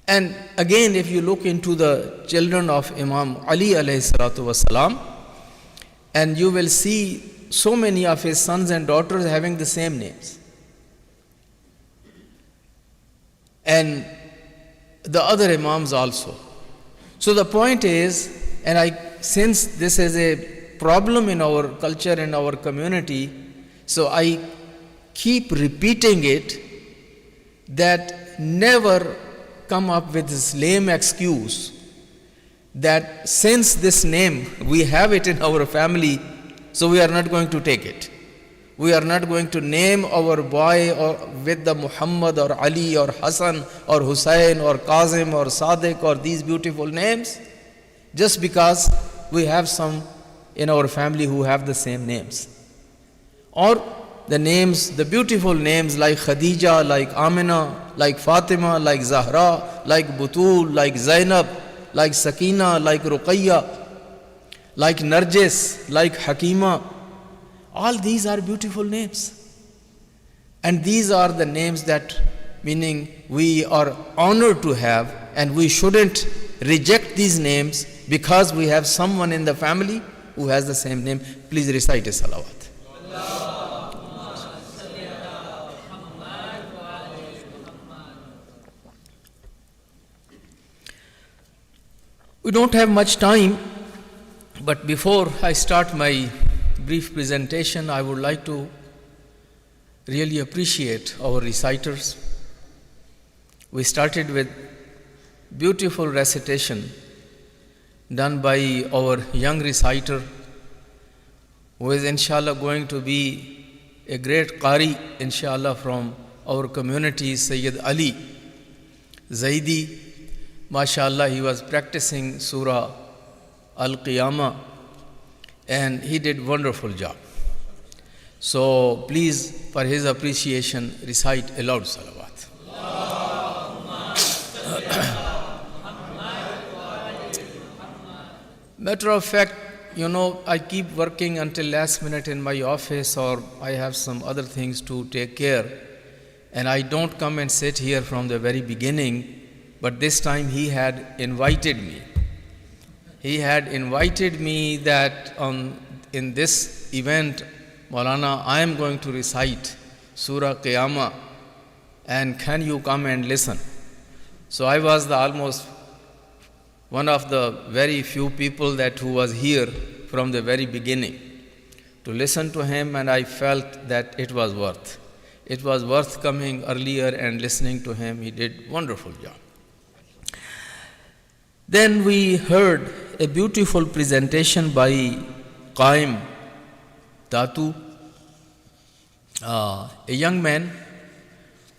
And again, if you look into the children of Imam Ali alayhi salatu wasalam, and you will see so many of his sons and daughters having the same names. And the other Imams also. So the point is, and since this is a problem in our culture and our community, so I keep repeating it, that never come up with this lame excuse that since this name, we have it in our family, so we are not going to take it. We are not going to name our boy or with the Muhammad or Ali or Hassan or Hussein or Kazim or Sadiq or these beautiful names, just because we have some in our family who have the same names. Or the names, the beautiful names like Khadija, like Amina, like Fatima, like Zahra, like Butul, like Zainab, like Sakina, like Ruqayya, like Narjis, like Hakima. All these are beautiful names. And these are the names that, meaning we are honored to have, and we shouldn't reject these names because we have someone in the family who has the same name. Please recite a salawat. We don't have much time, but before I start my brief presentation, I would like to really appreciate our reciters. We started with beautiful recitation done by our young reciter, who is inshallah going to be a great Qari inshallah from our community, Sayyid Ali Zaidi. MashaAllah, he was practicing Surah Al-Qiyamah and he did wonderful job. So please, for his appreciation, recite a loud salawat. Matter of fact, I keep working until last minute in my office, or I have some other things to take care, and I don't come and sit here from the very beginning. But this time he had invited me. He had invited me that in this event, Maulana, I am going to recite Surah Qiyamah, and can you come and listen? So I was almost one of the very few people who was here from the very beginning to listen to him, and I felt that it was worth. it was worth coming earlier and listening to him. He did wonderful job. Then we heard a beautiful presentation by Qaim Datu, a young man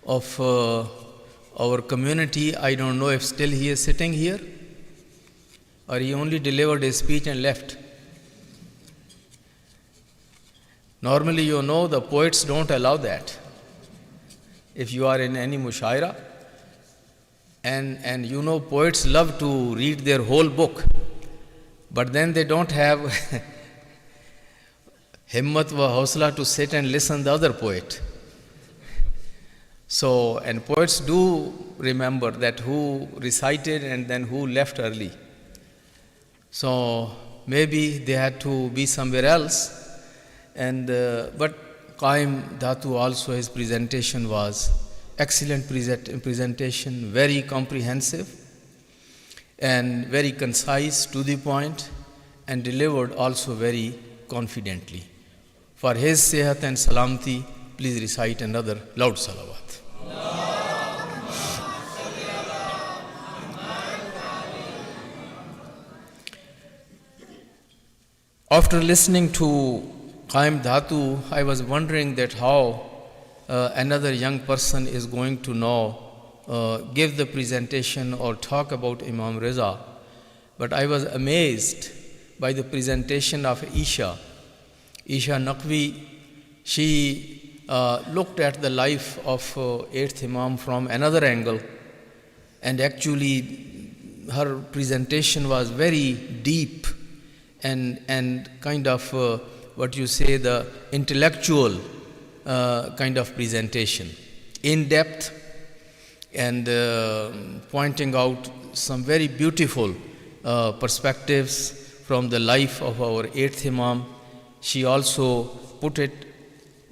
of our community. I don't know if still he is sitting here or he only delivered a speech and left. Normally, you know, the poets don't allow that. If you are in any mushaira, and you know, poets love to read their whole book, but then they don't have himmat wa hausla to sit and listen the other poet. So, and poets do remember that who recited and then who left early. So, maybe they had to be somewhere else. And but Qaim Dhatu also, his presentation was excellent presentation, very comprehensive and very concise, to the point, and delivered also very confidently. For his sehat and salamati, please recite another loud salawat. After listening to Qaim Dhatu, I was wondering that how another young person is going to know, give the presentation or talk about Imam Ridha. But I was amazed by the presentation of Isha Naqvi. She looked at the life of 8th Imam from another angle, and actually her presentation was very deep and kind of what you say, the intellectual kind of presentation, in depth, and pointing out some very beautiful perspectives from the life of our 8th Imam. She also put it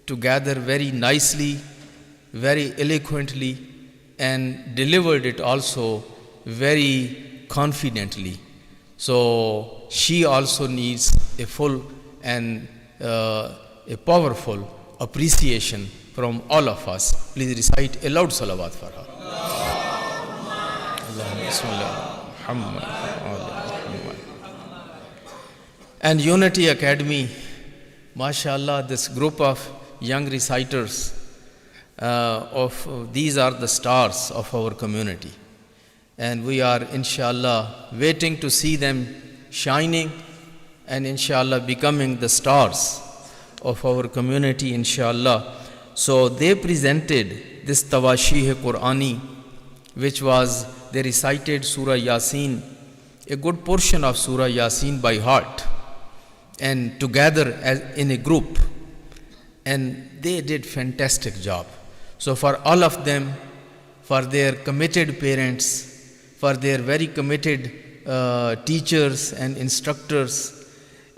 together very nicely, very eloquently, and delivered it also very confidently. So she also needs a full and a powerful appreciation from all of us. Please recite a loud salawat for her. And Unity Academy, mashallah, this group of young reciters, these are the stars of our community. And we are, inshallah, waiting to see them shining and, inshallah, becoming the stars of our community, inshallah. So they presented this Tawashih Qur'ani, which was, they recited Surah Yasin, a good portion of Surah Yasin by heart, and together as in a group. And they did fantastic job. So for all of them, for their committed parents, for their very committed teachers and instructors,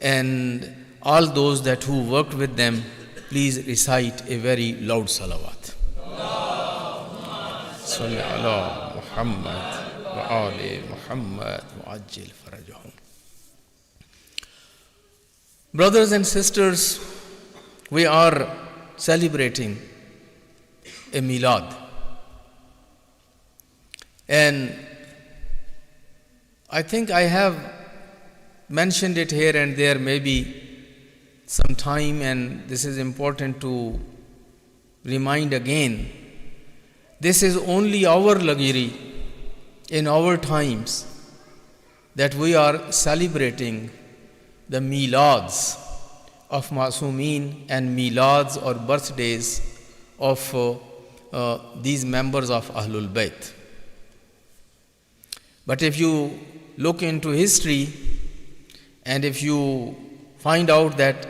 and all those that who worked with them, please recite a very loud salawat. Salli ala Muhammad wa ali Muhammad wa ajil farajahum. Brothers and sisters, we are celebrating a milad. And I think I have mentioned it here and there maybe some time, and this is important to remind again. This is only our luxury in our times that we are celebrating the milads of Masumeen and milads or birthdays of these members of Ahlul Bayt. But if you look into history, and if you find out that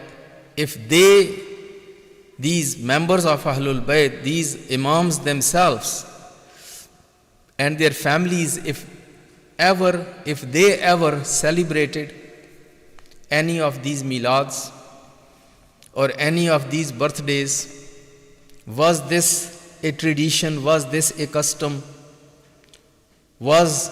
if these members of Ahlul Bayt, these Imams themselves and their families, if they ever celebrated any of these milads or any of these birthdays, was this a tradition, was this a custom, was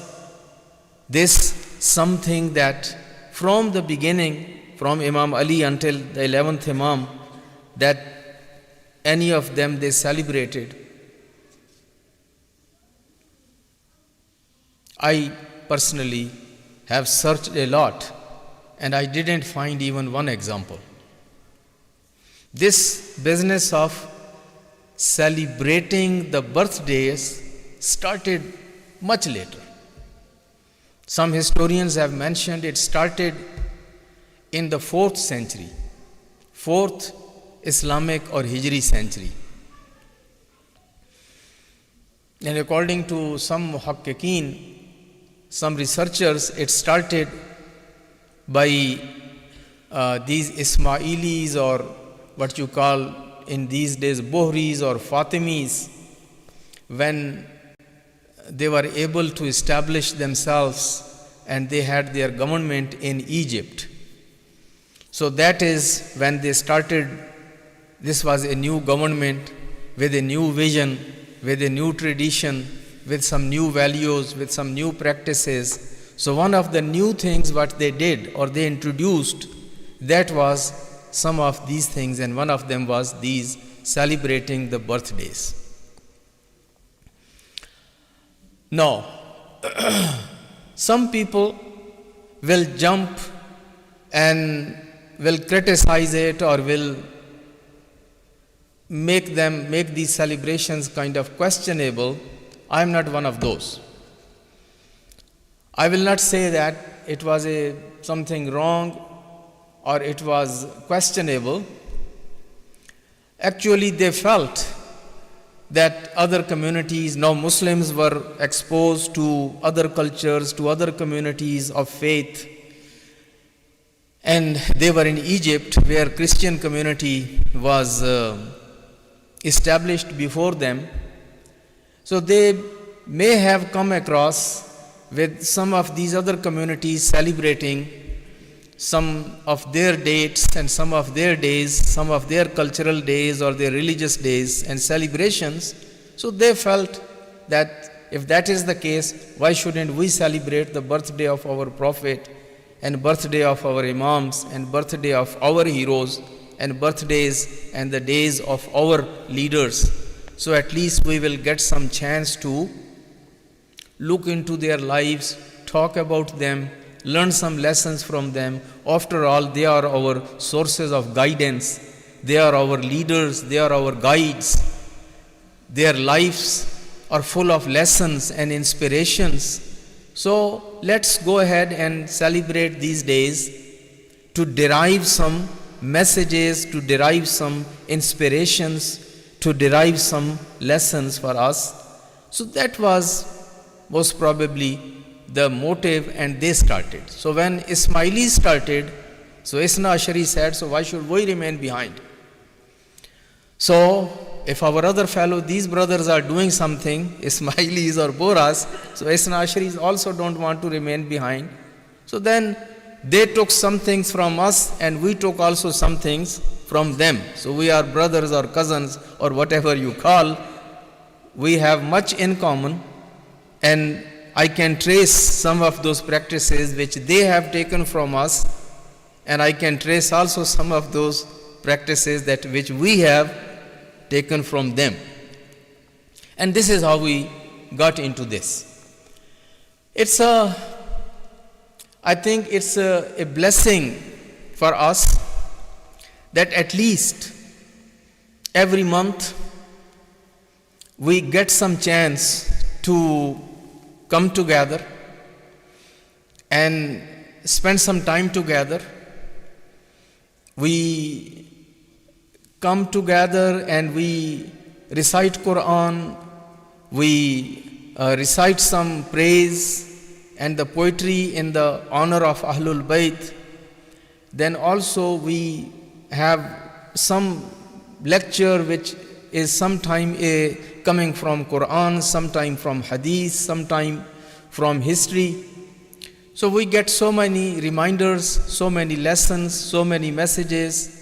this something that from the beginning, from Imam Ali until the 11th Imam, that any of them they celebrated. I personally have searched a lot and I didn't find even one example. This business of celebrating the birthdays started much later. Some historians have mentioned it started in the 4th century, 4th Islamic or Hijri century. And according to some muhakkikeen, some researchers, it started by these Ismailis, or what you call in these days Bohris or Fatimis, when they were able to establish themselves and they had their government in Egypt. So that is when they started. This was a new government with a new vision, with a new tradition, with some new values, with some new practices. So one of the new things what they did or they introduced, that was some of these things, and one of them was these celebrating the birthdays. Now, some people will jump and will criticize it or will make these celebrations kind of questionable. I am not one of those. I will not say that it was something wrong or it was questionable. Actually, they felt that other communities, now Muslims were exposed to other cultures, to other communities of faith. And they were in Egypt, where Christian community was established before them. So they may have come across with some of these other communities celebrating some of their dates and some of their days, some of their cultural days or their religious days and celebrations. So they felt that if that is the case, why shouldn't we celebrate the birthday of our Prophet and birthday of our Imams and birthday of our heroes and birthdays and the days of our leaders? So at least we will get some chance to look into their lives, talk about them, learn some lessons from them. After all, they are our sources of guidance. They are our leaders. They are our guides. Their lives are full of lessons and inspirations. So let's go ahead and celebrate these days to derive some messages, to derive some inspirations, to derive some lessons for us. So that was most probably the motive, and they started. So when Ismailis started, so Isna Ashari said, so why should we remain behind? So if our other fellow, these brothers are doing something, Ismailis or Boras, so Isna Asharis also don't want to remain behind. So then they took some things from us and we took also some things from them. So we are brothers or cousins or whatever you call. We have much in common, and I can trace some of those practices which they have taken from us, and I can trace also some of those practices that which we have taken from them. And this is how we got into this. I think it's a blessing for us that at least every month we get some chance to come together and spend some time together. We come together and we recite Quran, we recite some praise and the poetry in the honor of Ahlul Bayt. Then also we have some lecture which is sometime coming from Quran, sometime from Hadith, sometime from history. So we get so many reminders, so many lessons, so many messages,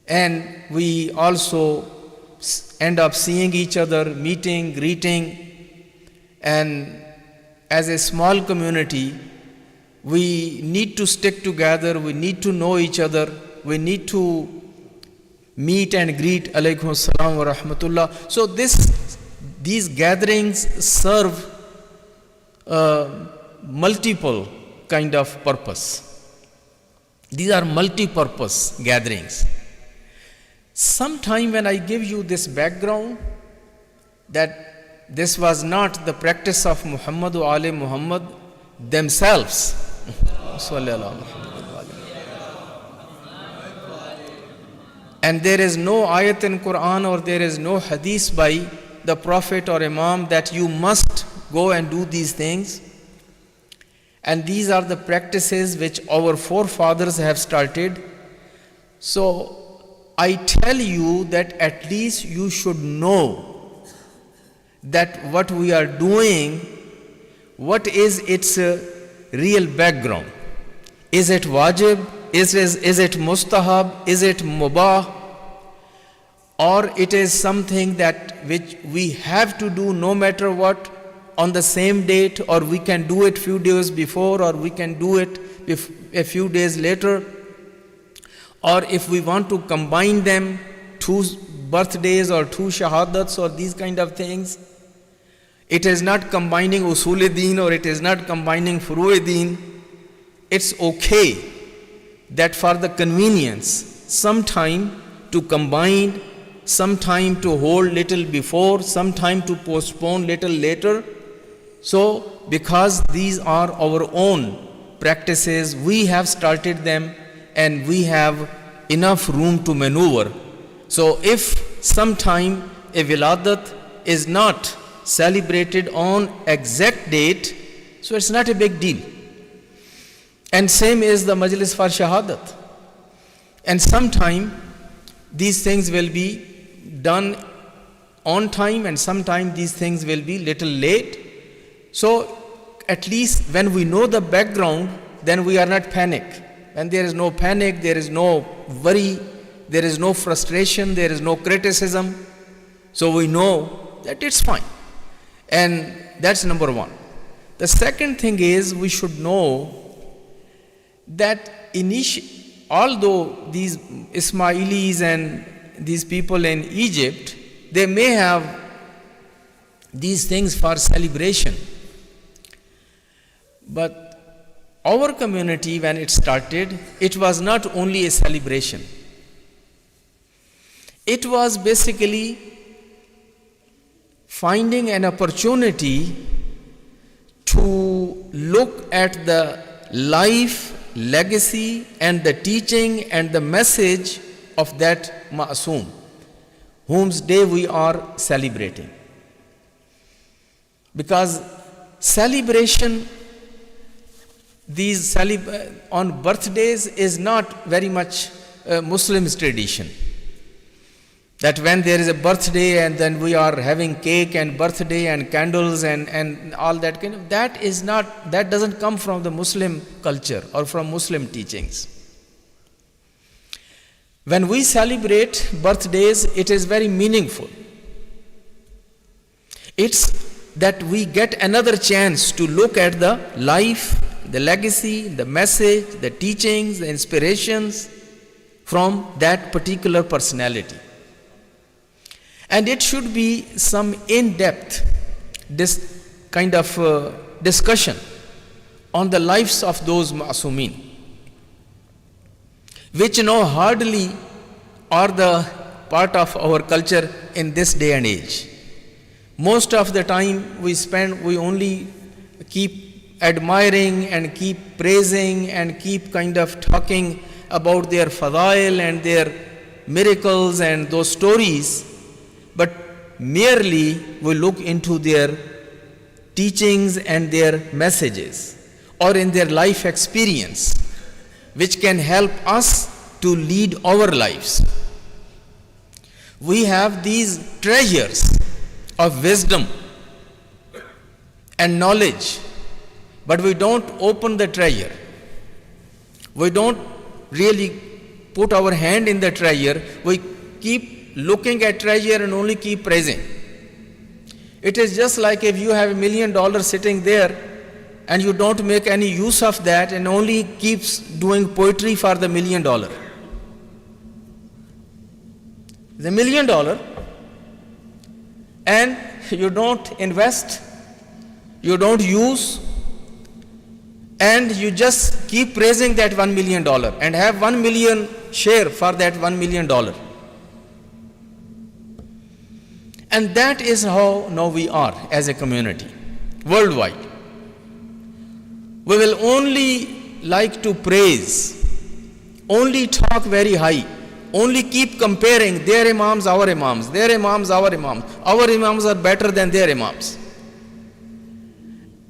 and we also end up seeing each other, meeting, greeting, and as a small community, we need to stick together, we need to know each other, we need to meet and greet, alaykum assalam wa rahmatullah. So these gatherings serve multiple kind of purpose. These are multi-purpose gatherings. Sometime when I give you this background, that this was not the practice of Muhammad wa Ali Muhammad themselves. And there is no ayat in Quran or there is no hadith by the Prophet or Imam that you must go and do these things. And these are the practices which our forefathers have started. So I tell you that at least you should know that what we are doing, what is its real background. Is it wajib? Is it mustahab? Is it mubah? Or it is something that which we have to do no matter what on the same date, or we can do it few days before, or we can do it a few days later. Or if we want to combine them, 2 birthdays or 2 shahadats or these kind of things, it is not combining usul-e-deen or it is not combining furu-e-deen. It's okay that for the convenience, some time to combine, some time to hold little before, some time to postpone little later. So because these are our own practices, we have started them and we have enough room to maneuver. So if sometime a wiladat is not celebrated on exact date, so it's not a big deal. And same is the majlis for shahadat. And sometime these things will be done on time and sometime these things will be little late. So at least when we know the background, then we are not panic. When there is no panic, there is no worry, there is no frustration, there is no criticism. So we know that it's fine. And that's number one. The second thing is we should know that although these Ismailis and these people in Egypt, they may have these things for celebration. But our community, when it started, it was not only a celebration. It was basically finding an opportunity to look at the life, legacy, and the teaching and the message of that Ma'soom, whose day we are celebrating. Because celebration, on birthdays is not very much Muslim's tradition. That when there is a birthday and then we are having cake and birthday and candles and all that kind of, that doesn't come from the Muslim culture or from Muslim teachings. When we celebrate birthdays, it is very meaningful. It's that we get another chance to look at the life, the legacy, the message, the teachings, the inspirations from that particular personality. And it should be some in-depth kind of discussion on the lives of those Ma'sumin, which hardly are the part of our culture in this day and age. Most of the time we only keep admiring and keep praising and keep kind of talking about their fadail and their miracles and those stories, but merely we look into their teachings and their messages or in their life experience, which can help us to lead our lives. We have these treasures of wisdom and knowledge, but we don't open the treasure. We don't really put our hand in the treasure. We keep looking at treasure and only keep praising. It is just like if you have $1 million sitting there and you don't make any use of that and only keeps doing poetry for the $1 million. It's $1 million, and you don't invest, you don't use, and you just keep praising that $1 million and have 1 million share for that $1 million. And that is how now we are as a community, worldwide. We will only like to praise, only talk very high, only keep comparing their imams, our imams, their imams, our imams. Our imams are better than their imams.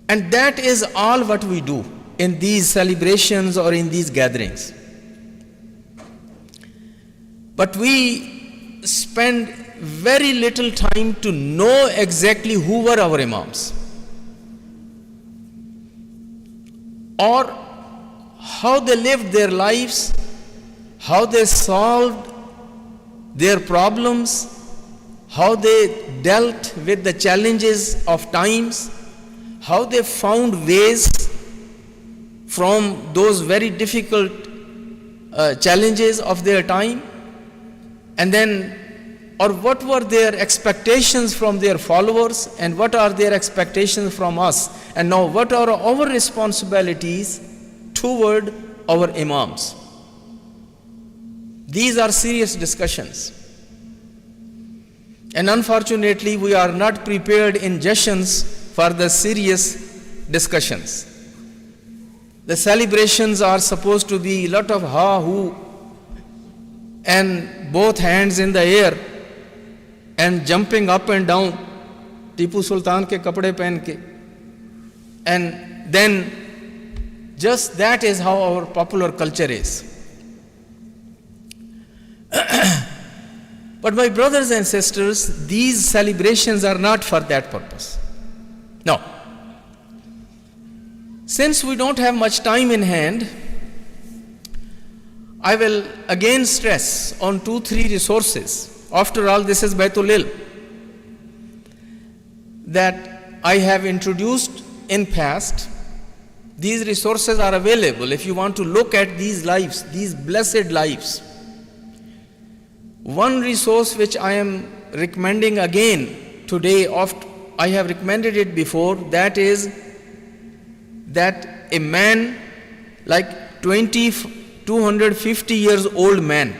And that is all what we do in these celebrations or in these gatherings. But we spend very little time to know exactly who were our imams, or how they lived their lives, how they solved their problems, how they dealt with the challenges of times, how they found ways from those very difficult challenges of their time, and then, or what were their expectations from their followers, and what are their expectations from us, and now what are our responsibilities toward our imams. These are serious discussions, and unfortunately we are not prepared in Jashans for the serious discussions. The celebrations are supposed to be a lot of ha, hu, and both hands in the air and jumping up and down, Tipu Sultan ke kapde pehen ke. And then just that is how our popular culture is. But my brothers and sisters, these celebrations are not for that purpose. No. Since we don't have much time in hand, I will again stress on 2-3 resources. After all, this is Baitul Ilm that I have introduced in past. These resources are available if you want to look at these lives, these blessed lives. One resource which I am recommending again today, I have recommended it before, that is that a man like 250 years old man,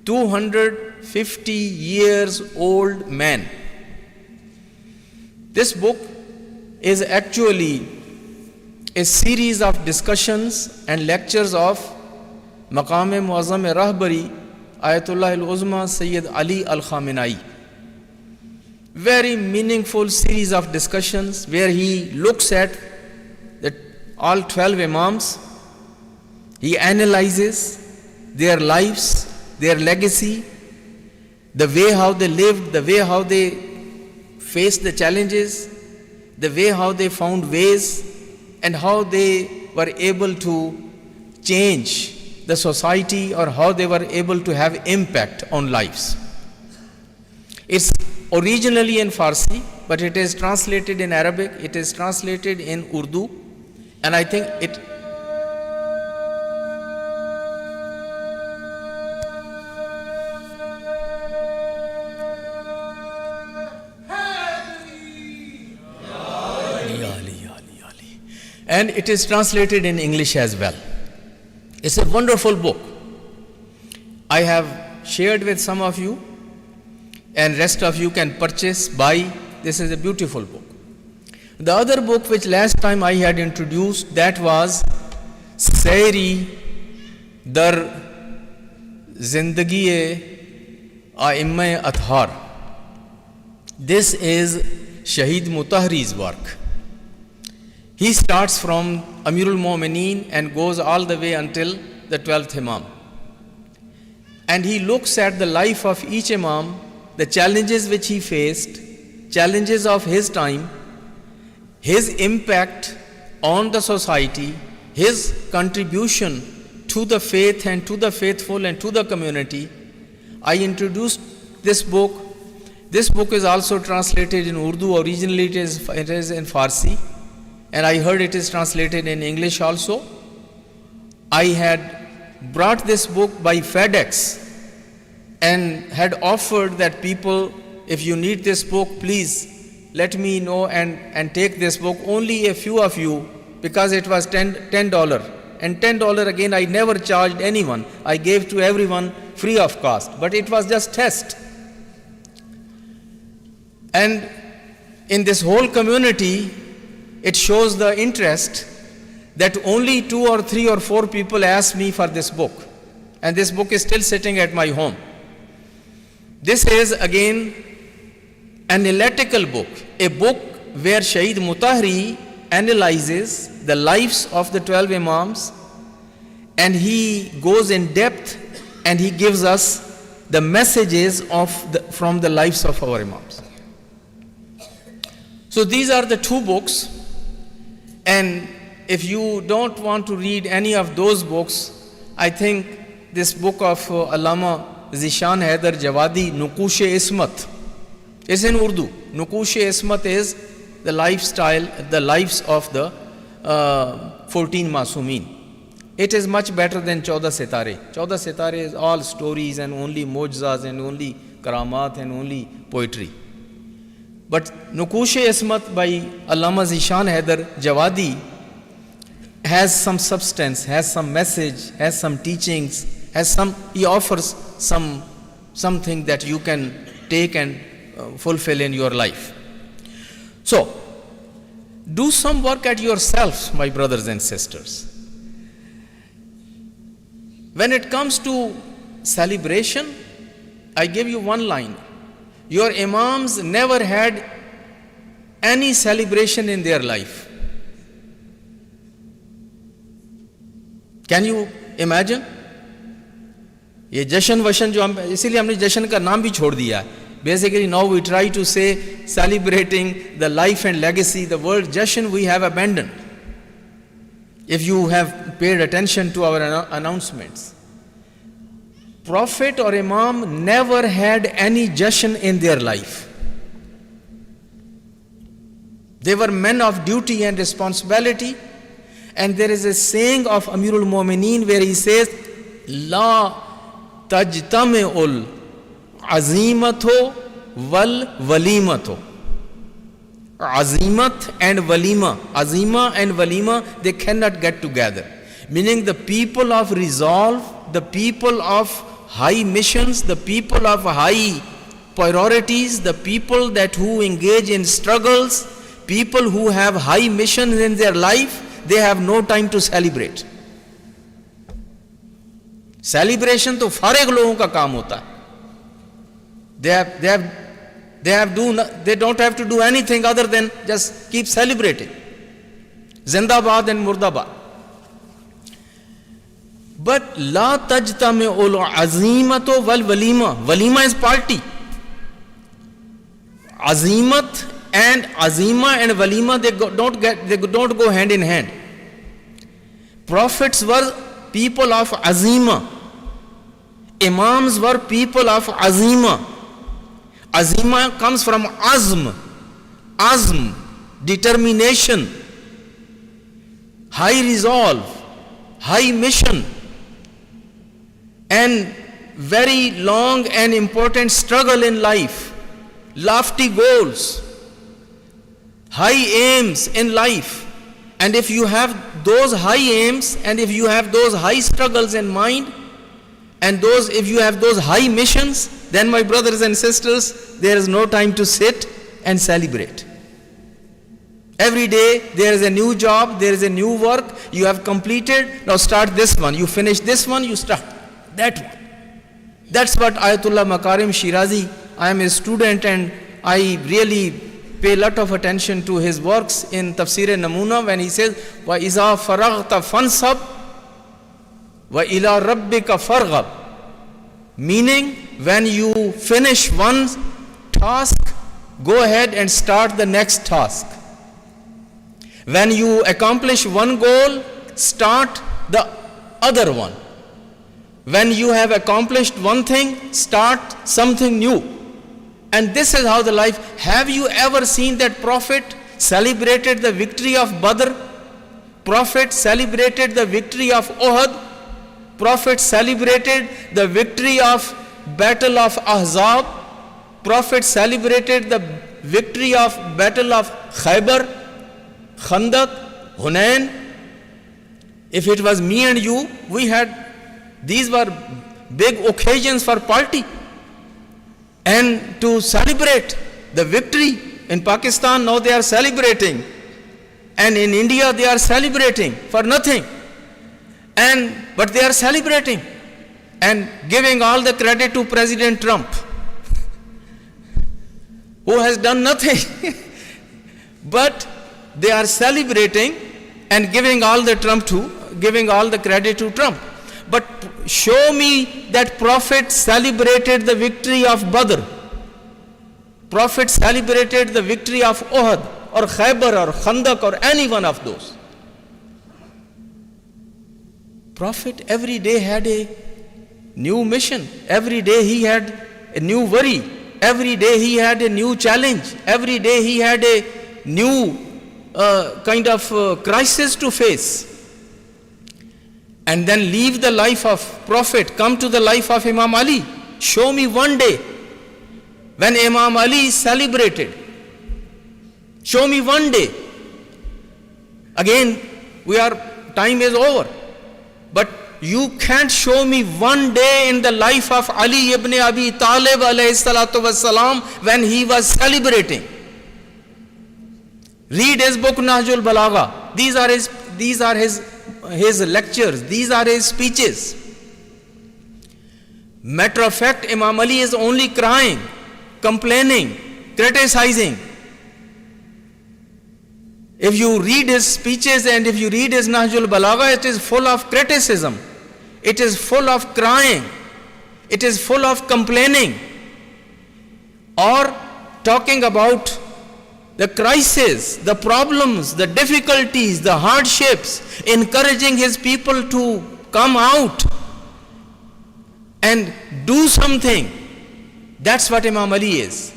250 years old man. This book is actually a series of discussions and lectures of Maqam-e Muazzam-e Rahbari Ayatollah al-Uzma Sayyid Ali al-Khamenei. Very meaningful series of discussions where he looks at all 12 imams, he analyzes their lives, their legacy, the way how they lived, the way how they faced the challenges, the way how they found ways, and how they were able to change the society, or how they were able to have impact on lives. It's originally in Farsi, but it is translated in Arabic, it is translated in Urdu, and I think it and it is translated in English as well. It's a wonderful book. I have shared with some of you, and rest of you can purchase, buy. This is a beautiful book. The other book which last time I had introduced, that was Sairi Dar Zindagi-e A'imma Athar. This is Shahid Mutahri's work. He starts from Amirul Mu'mineen and goes all the way until the 12th Imam. And he looks at the life of each Imam, the challenges which he faced, challenges of his time, his impact on the society, his contribution to the faith and to the faithful and to the community. I introduced this book. This book is also translated in Urdu. Originally it is in Farsi. And I heard it is translated in English also. I had brought this book by FedEx and had offered that people, if you need this book, please let me know and take this book. Only a few of you, because it was $10. And $10 again, I never charged anyone. I gave to everyone free of cost. But it was just test. And in this whole community, it shows the interest that only 2 or 3 or 4 people asked me for this book. And this book is still sitting at my home. This is again an analytical book, a book where Shaykh Mutahari analyzes the lives of the 12 Imams, and he goes in depth and he gives us the messages from the lives of our Imams. So these are the 2 books, and if you don't want to read any of those books, I think this book of Allama Jashan Haidar Javadi, Nukush-e-Ismat, is in Urdu. Nukush-e-Ismat is the lifestyle, the lives of the 14 Masumeen. It is much better than 14 Sitare. 14 Sitare is all stories and only mojzas and only karamat and only poetry. But Nukush-e-Ismat by Allama Jashan Haidar Javadi has some substance, has some message, has some teachings, he offers something that you can take and fulfill in your life. So, do some work at yourselves, my brothers and sisters. When it comes to celebration, I give you one line. Your Imams never had any celebration in their life. Can you imagine? ये जश्न वशन जो हम इसीलिए हमने जश्न का नाम भी छोड़ दिया है. Basically now we try to say celebrating the life and legacy. The word Jashan we have abandoned. If you have paid attention to our announcements, Prophet or Imam never had any Jashan in their life. They were men of duty and responsibility. And there is a saying of Amirul Mu'mineen where he says, La tajtame'ul azimato wal walimato. Azimat and walima. Azima and walima, they cannot get together. Meaning the people of resolve, the people of high missions, the people of high priorities, the people who engage in struggles, people who have high missions in their life, they have no time to celebrate. Celebration to फारिग लोगों का काम होता है. They don't have to do anything other than just keep celebrating. Zindabad and Murdabad. But la tajtame'ul azimato wal walima. Walima is party. Azimat and azima and walima, they don't go hand in hand. Prophets were people of azima. Imams were people of azima. Azima comes from azm, determination, high resolve, high mission, and very long and important struggle in life, lofty goals, high aims in life. And if you have those high aims, and if you have those high struggles in mind, and if you have those high missions, then my brothers and sisters, there is no time to sit and celebrate. Every day there is a new job, there is a new work, you have completed, now start this one, you finish this one, you start that one. That's what Ayatollah Makarim Shirazi, I am a student and I really pay a lot of attention to his works in Tafsir-e-Namuna when he says, وَإِذَا فَرَغْتَ فَانْصَبْ وَإِلَىٰ رَبِّكَ فَارْغَبْ. Meaning, when you finish one task, go ahead and start the next task. When you accomplish one goal, start the other one. When you have accomplished one thing, start something new. And this is how the life. Have you ever seen that Prophet celebrated the victory of Badr? Prophet celebrated the victory of Uhud. Prophet celebrated the victory of Battle of Ahzab, Prophet celebrated the victory of Battle of Khaybar, Khandak, Hunain. If it was me and you, these were big occasions for party and to celebrate the victory. In Pakistan now they are celebrating, and in India they are celebrating for nothing, but they are celebrating and giving all the credit to President Trump, who has done nothing. But they are celebrating and giving all the credit to Trump. But show me that Prophet celebrated the victory of Badr, Prophet celebrated the victory of Uhud or Khaybar or Khandak or any one of those. Prophet every day had a new mission. Every day he had a new worry. Every day he had a new challenge. Every day he had a new kind of crisis to face. And then leave the life of Prophet, come to the life of Imam Ali. Show me one day when Imam Ali celebrated. Show me one day. Again, time is over. But you can't show me one day in the life of Ali ibn Abi Talib alayhi salatu wassalam when he was celebrating. Read his book Nahjul Balagha. These are his lectures. These are his speeches. Matter of fact, Imam Ali is only crying, complaining, criticizing. If you read his speeches and if you read his Nahjul Balagha, it is full of criticism. It is full of crying. It is full of complaining. Or talking about the crisis, the problems, the difficulties, the hardships, encouraging his people to come out and do something. That's what Imam Ali is.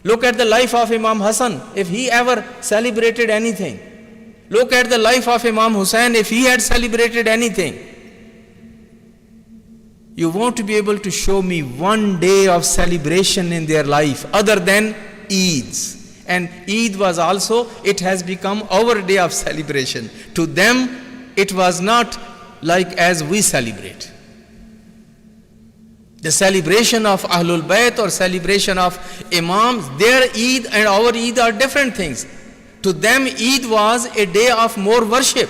Look at the life of Imam Hassan, if he ever celebrated anything. Look at the life of Imam Hussain, if he had celebrated anything. You won't be able to show me one day of celebration in their life other than Eids. And Eid was also, it has become our day of celebration. To them, it was not like as we celebrate. The celebration of Ahlul Bayt or celebration of Imams, their Eid and our Eid are different things. To them, Eid was a day of more worship,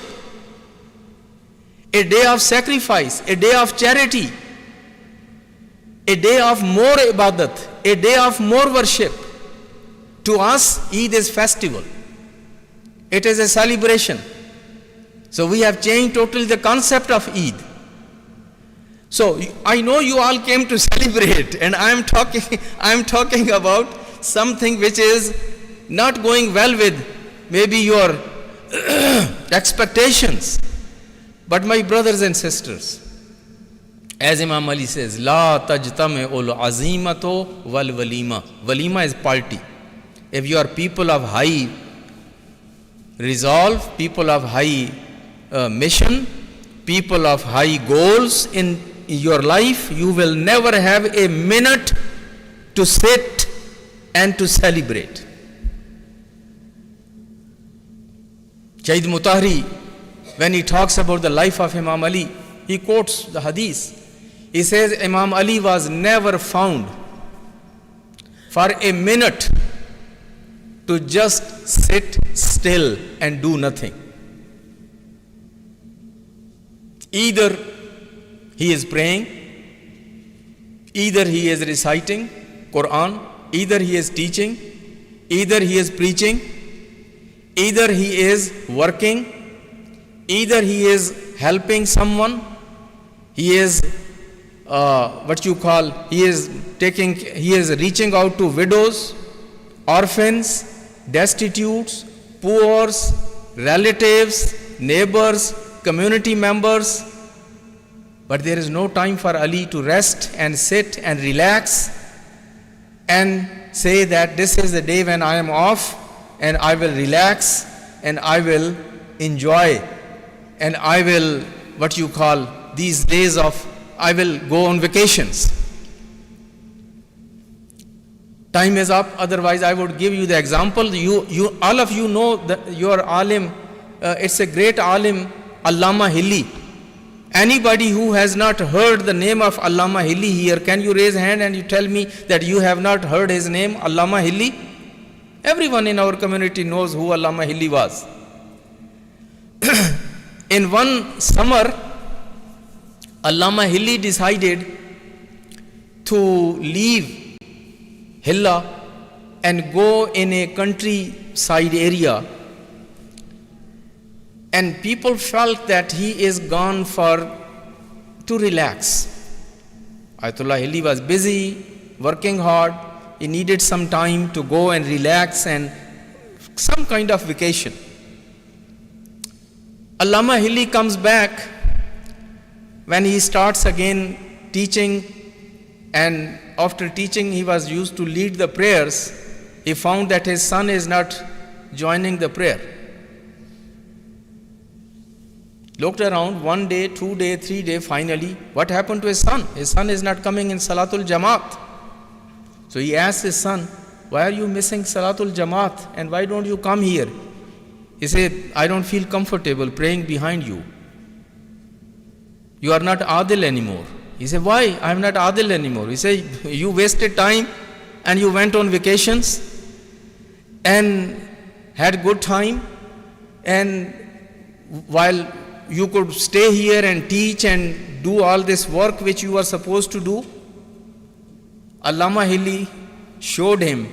a day of sacrifice, a day of charity, a day of more ibadat, a day of more worship. To us, Eid is festival. It is a celebration. So we have changed totally the concept of Eid. So I know you all came to celebrate, and I am talking about something which is not going well with maybe your expectations. But my brothers and sisters, as Imam Ali says, La tajtame ul azimato wal walima. Walima is party. If you are people of high resolve, people of high mission, people of high goals in your life, you will never have a minute to sit and to celebrate. Sayyid Mutahari, when he talks about the life of Imam Ali, he quotes the hadith. He says Imam Ali was never found for a minute to just sit still and do nothing. Either he is praying, either he is reciting Quran, either he is teaching, either he is preaching, either he is working, either he is helping someone, he is he is reaching out to widows, orphans, destitutes, poors, relatives, neighbors, community members. But there is no time for Ali to rest and sit and relax and say that this is the day when I am off and I will relax and I will enjoy and I will, these days of, I will go on vacations. Time is up, otherwise I would give you the example. You all of you know that your alim, it's a great alim, Allama Hilli. Anybody who has not heard the name of Allama Hilli here, can you raise hand and you tell me that you have not heard his name, Allama Hilli? Everyone in our community knows who Allama Hilli was. In one summer, Allama Hilli decided to leave Hilla and go in a countryside area, and people felt that he is gone to relax. Ayatollah Hilli was busy, working hard. He needed some time to go and relax and some kind of vacation. Allama Hilli comes back when he starts again teaching, and after teaching he was used to lead the prayers. He found that his son is not joining the prayer. Looked around, 1 day, 2 day, 3 day, finally, what happened to his son? His son is not coming in Salatul Jamaat. So he asked his son, why are you missing Salatul Jamaat and why don't you come here? He said, I don't feel comfortable praying behind you. You are not Adil anymore. He said, why? I am not Adil anymore. He said, you wasted time and you went on vacations and had good time, and while you could stay here and teach and do all this work which you are supposed to do. Allama Hilli showed him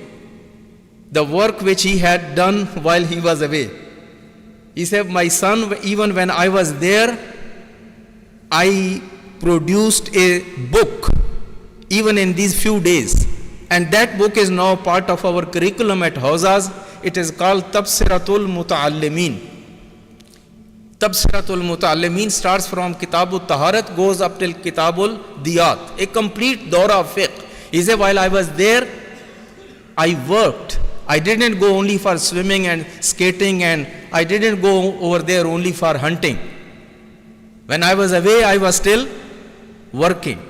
the work which he had done while he was away. He said, my son, even when I was there, I produced a book, even in these few days. And that book is now part of our curriculum at Hawzas. It is called Tabsiratul Muta'allimin. Tabsiratul Muta'allimin starts from Kitabul Taharat, goes up till Kitabul Diyat, a complete Dora of fiqh. He said, while I was there, I worked. I didn't go only for swimming and skating, and I didn't go over there only for hunting. When I was away, I was still working.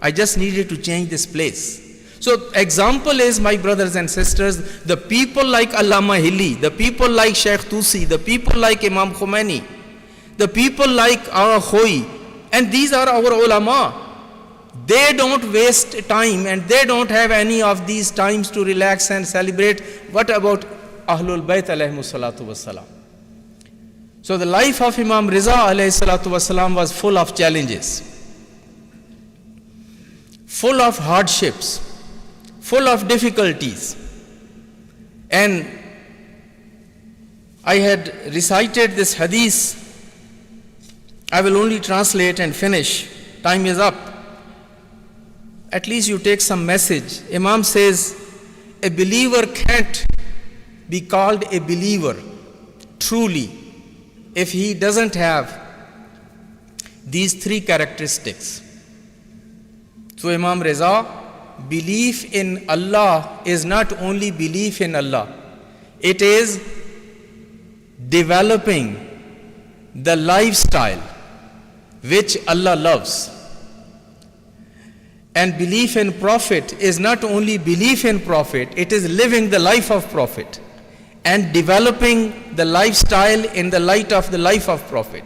I just needed to change this place. So example is, my brothers and sisters, the people like Allama Hilli, the people like Shaykh Tusi, the people like Imam Khomeini, the people like our Khoi, and these are our ulama. They don't waste time and they don't have any of these times to relax and celebrate. What about Ahlul Bayt alayhimu salatu wassalam? So the life of Imam Ridha alayhi salatu wassalam was full of challenges, full of hardships, full of difficulties. And I had recited this hadith. I will only translate and finish. Time is up. At least you take some message. Imam says, a believer can't be called a believer truly if he doesn't have these three characteristics. So Imam Ridha, belief in Allah is not only belief in Allah, it is developing the lifestyle which Allah loves. And belief in Prophet is not only belief in Prophet, it is living the life of Prophet and developing the lifestyle in the light of the life of Prophet.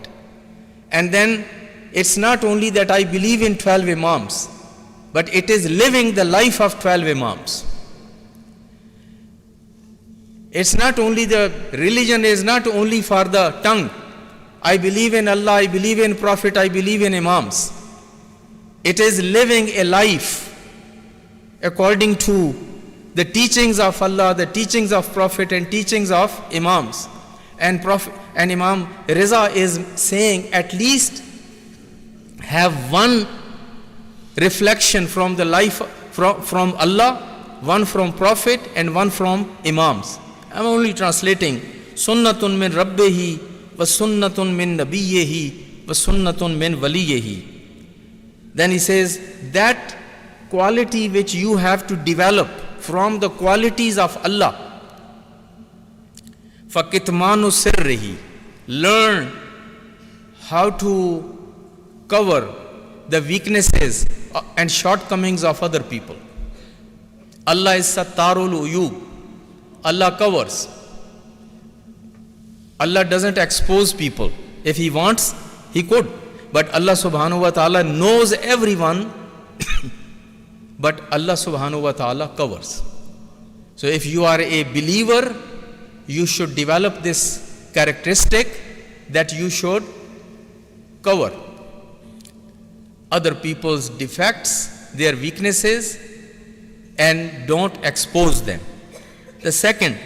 And then it's not only that I believe in 12 Imams, but it is living the life of 12 Imams. It's not only the religion is not only for the tongue. I believe in Allah, I believe in Prophet, I believe in Imams. It is living a life according to the teachings of Allah, the teachings of Prophet and teachings of Imams. And Imam Ridha is saying at least have one reflection from the life from Allah, one from Prophet and one from Imams. I am only translating. Sunnatun min Rabbihi wa sunnatun min Nabiyyihi wa sunnatun min Waliyyihi. Then he says that quality which you have to develop from the qualities of Allah. فَكِتْمَانُ سِرِّهِ, learn how to cover the weaknesses and shortcomings of other people. Allah is Sattarul Uyub. Allah covers. Allah doesn't expose people. If He wants, He could. But Allah subhanahu wa ta'ala knows everyone. But Allah subhanahu wa ta'ala covers. So if you are a believer, you should develop this characteristic that you should cover other people's defects, their weaknesses, and don't expose them. The second,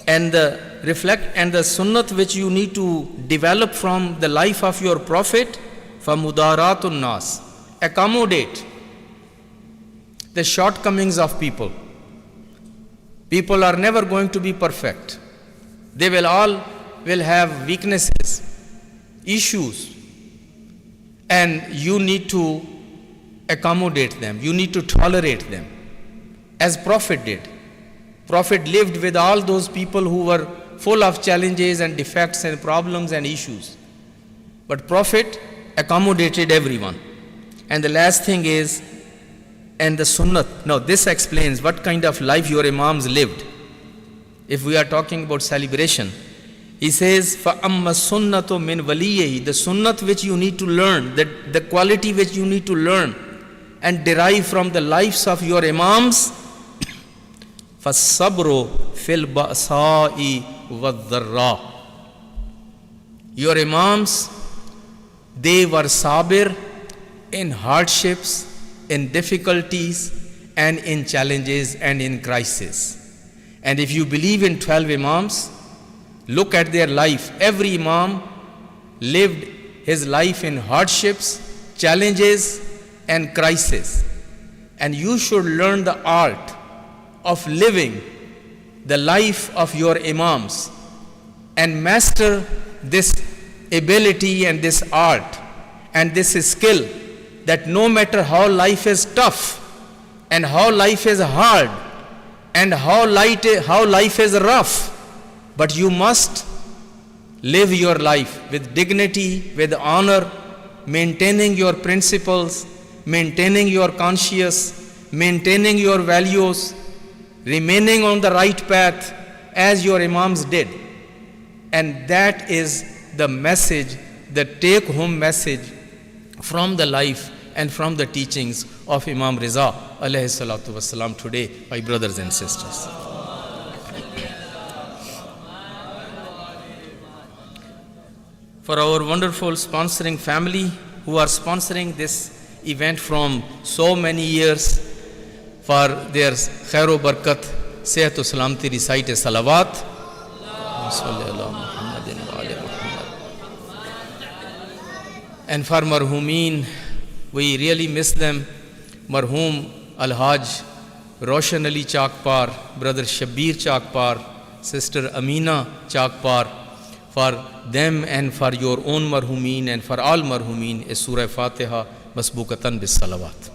and the sunnat which you need to develop from the life of your Prophet, فَمُدَارَاتُ nas, accommodate the shortcomings of people. People are never going to be perfect. They will have weaknesses, issues, and you need to accommodate them. You need to tolerate them, as Prophet did. Prophet lived with all those people who were full of challenges and defects and problems and issues. But Prophet accommodated everyone. And the last thing is, and the sunnat. Now this explains what kind of life your Imams lived. If we are talking about celebration, he says, فَأَمَّا السُنَّةُ مِنْ وَلِيِّهِ, the sunnat which you need to learn, the quality which you need to learn and derive from the lives of your Imams, فَالصَّبْرُ فِي الْبَأْسَاءِ وَالضَّرَّاءِ. Your Imams, they were sabir in hardships, in difficulties, and in challenges and in crisis. And if you believe in 12 Imams, look at their life. Every Imam lived his life in hardships, challenges, and crisis. And you should learn the art of living the life of your Imams and master this ability and this art and this skill, that no matter how life is tough and how life is hard and how life is rough, but you must live your life with dignity, with honor, maintaining your principles, maintaining your conscience, maintaining your values, remaining on the right path as your Imams did. And that is the message, the take-home message from the life and from the teachings of Imam Ridha alayhi salatu wasalam today, my brothers and sisters. For our wonderful sponsoring family who are sponsoring this event from so many years, for their khair o barakat, sehat o salamati, recite a salawat. And for marhumeen, we really miss them. Marhum Al-Haj Roshan Ali Chakpar, brother Shabbir Chakpar, sister Amina Chakpar, for them and for your own marhumeen and for all marhumeen, a Surah Fatiha masbukatan bis salawat.